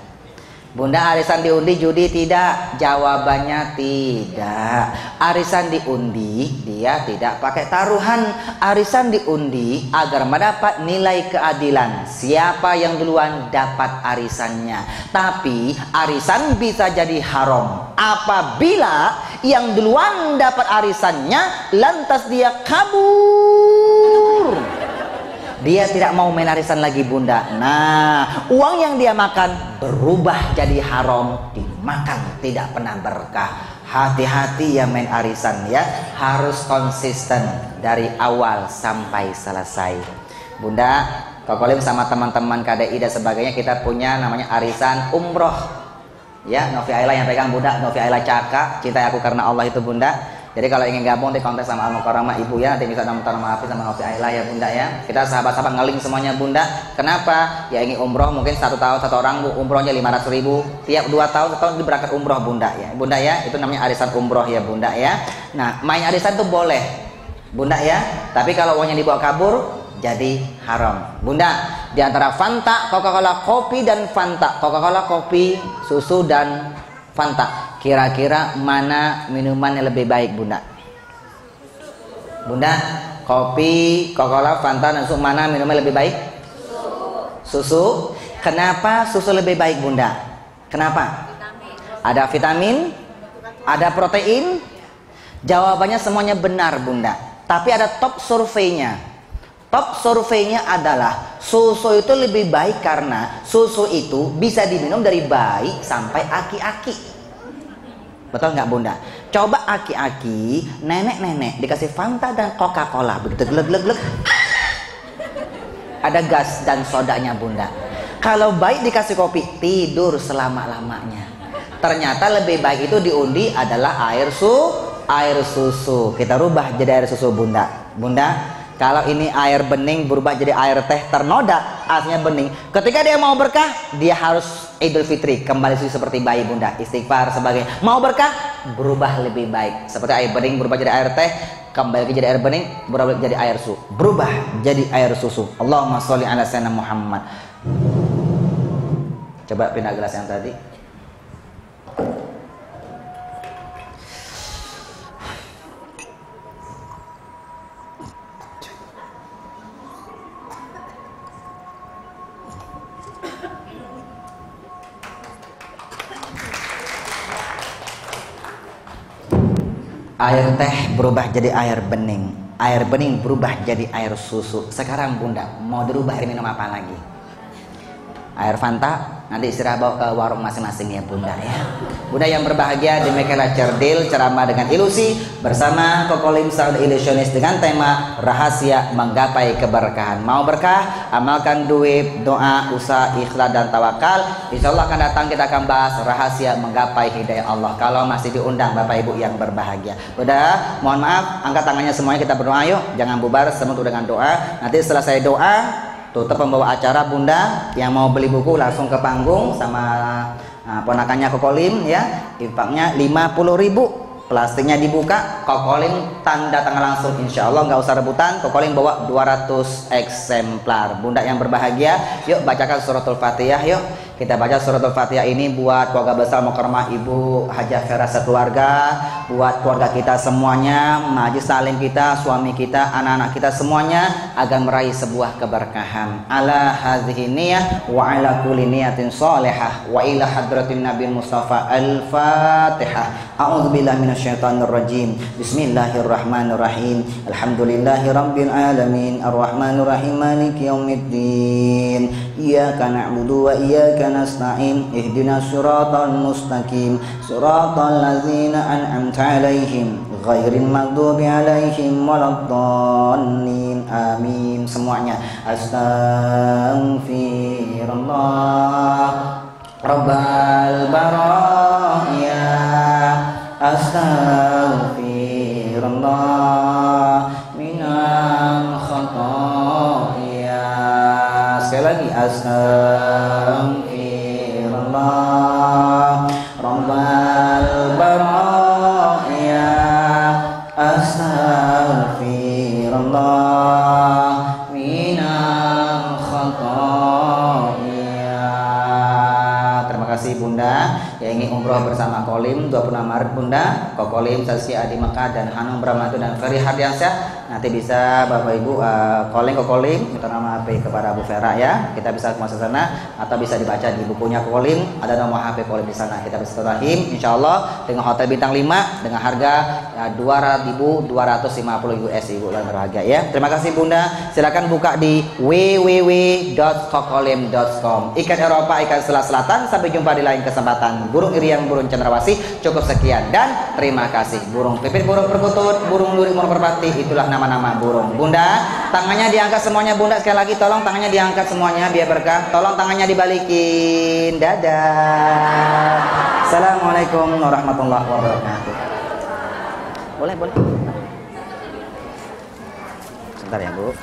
Bunda arisan diundi, judi tidak? Jawabannya tidak. Arisan diundi, dia tidak pakai taruhan. Arisan diundi agar mendapat nilai keadilan. Siapa yang duluan dapat arisannya. Tapi arisan bisa jadi haram apabila yang duluan dapat arisannya lantas dia kabur. Dia tidak mau main arisan lagi Bunda. Nah, uang yang dia makan berubah jadi haram, dimakan tidak pernah berkah. Hati-hati ya main arisan ya, harus konsisten dari awal sampai selesai. Bunda, Kokolim sama teman-teman KDI dan sebagainya, kita punya namanya arisan umroh. Ya, Novi Aila yang pegang Bunda, Novi Aila Caka, cintai aku karena Allah itu Bunda. Jadi kalau ingin gabung di kontak sama Al-Mukarramah Ibu ya, nanti bisa nomor maaf sama Novi Aila ya Bunda ya. Kita sahabat-sahabat ngeling semuanya Bunda. Kenapa? Ya ingin umroh mungkin 1 tahun 1 orang umrohnya 500.000. Tiap 2 tahun berangkat umroh Bunda ya. Bunda ya, itu namanya arisan umroh ya Bunda ya. Nah, main arisan tuh boleh Bunda ya. Tapi kalau uangnya dibawa kabur jadi haram. Bunda, di antara Fanta, Coca-Cola, kopi dan Fanta. Coca-Cola, kopi, susu dan Fanta. Kira-kira mana minuman yang lebih baik Bunda? Bunda, kopi, Coca-Cola, Fanta dan susu, mana minuman lebih baik? Susu. Kenapa susu lebih baik Bunda? Kenapa? Ada vitamin, ada protein. Jawabannya semuanya benar Bunda. Tapi ada top surveinya. Top surveinya adalah susu itu lebih baik karena susu itu bisa diminum dari bayi sampai aki-aki. Betul nggak Bunda? Coba aki-aki, nenek-nenek dikasih Fanta dan Coca-Cola, begitu glek-glek, ada gas dan sodanya Bunda. Kalau bayi dikasih kopi, tidur selama-lamanya. Ternyata lebih baik itu diundi adalah air susu. Kita rubah jadi air susu Bunda. Bunda, kalau ini air bening berubah jadi air teh ternoda, aslinya bening. Ketika dia mau berkah, dia harus Idul Fitri kembali suci seperti bayi Bunda, istighfar sebagai mau berkah, berubah lebih baik. Seperti air bening berubah jadi air teh, kembali jadi air bening, berubah jadi air susu, berubah jadi air susu. Allahumma sholli ala sayyidina Muhammad. Coba pindah gelas yang tadi. Air teh berubah jadi air bening, air bening berubah jadi air susu. Sekarang Bunda mau dirubah air minum apa lagi? Air Fanta, Nanti istirahat bawa ke warung masing-masing ya Bunda ya. Bunda yang berbahagia, demikianlah Cerdil ceramah dengan ilusi bersama Kokolim Sound Illusionist dengan tema rahasia menggapai keberkahan. Mau berkah, amalkan duit, doa, usaha, ikhlas dan tawakal. Insya Allah akan datang kita akan bahas rahasia menggapai hidayah Allah. Kalau masih diundang Bapak Ibu yang berbahagia. Bunda, mohon maaf, angkat tangannya semuanya kita berdoa yuk. Jangan bubar, semua dengan doa. Nanti setelah saya doa, tutup pembawa acara Bunda yang mau beli buku langsung ke panggung sama ponakannya Kokolim ya. Infaknya 50.000. Plastiknya dibuka, Kokolim tanda tangan langsung, insya Allah nggak usah rebutan. Kokolim bawa 200 eksemplar. Bunda yang berbahagia, yuk bacakan suratul Fatihah yuk. Kita baca suratul Fatihah ini buat keluarga besar Mukarramah Ibu Hajah Vera sekeluarga, buat keluarga kita semuanya, majlis salim kita, suami kita, anak-anak kita semuanya agar meraih sebuah keberkahan. Ala hadhihi niyah wa ala kulli niyatin shalihah wa ila hadratin Nabi Mustafa Al-Fatihah. A'udzubillahi minasyaitonir rajim. Bismillahirrahmanirrahim. Alhamdulillahi rabbil alamin. Arrahmanir rahim. Maliki yaumiddin. Iyyaka na'budu wa iyyaka nasta'in. Ihdinas siratal mustaqim. Siratal ladzina an'amta 'alaihim ghairil maghdubi 'alaihim waladdallin. Amin. Semuanya. Astaghfirullah Rabbal baraya. Astaghfirullah minal khotoya. Sekali lagi, astaghfirullah Rabbal baraya. Astaghfirullah minal khotoya. Terima kasih Bunda yang ingin umroh bersama Kolim 26 Maret Bunda, Kokolim, Saskia Adi Mekah dan Hanum Bramatu dan Ferry Hardiansyah. Nanti bisa Bapak Ibu Kolim minta nama HP kepada Bu Vera ya. Kita bisa masuk sana atau bisa dibaca di bukunya Kolim, ada nomor HP Kolim di sana. Kita bisa rahim insyaallah dengan hotel bintang 5 dengan harga 2.250 US Ibu yang berharga ya. Terima kasih Bunda. Silakan buka di www.kokolim.com. Ikan Eropa, ikan Selat Selatan. Sampai jumpa di lain kesempatan. Burung irian, burung cendrawasih. Cukup sekian dan terima kasih. Burung pipit, burung perkutut, burung lurik, burung merpati. Itulah nama-nama burung. Bunda, tangannya diangkat semuanya Bunda. Sekali lagi tolong tangannya diangkat semuanya biar berkah. Tolong tangannya dibalikin. Dadah. Assalamualaikum warahmatullahi wabarakatuh. Boleh. Sebentar ya Bu.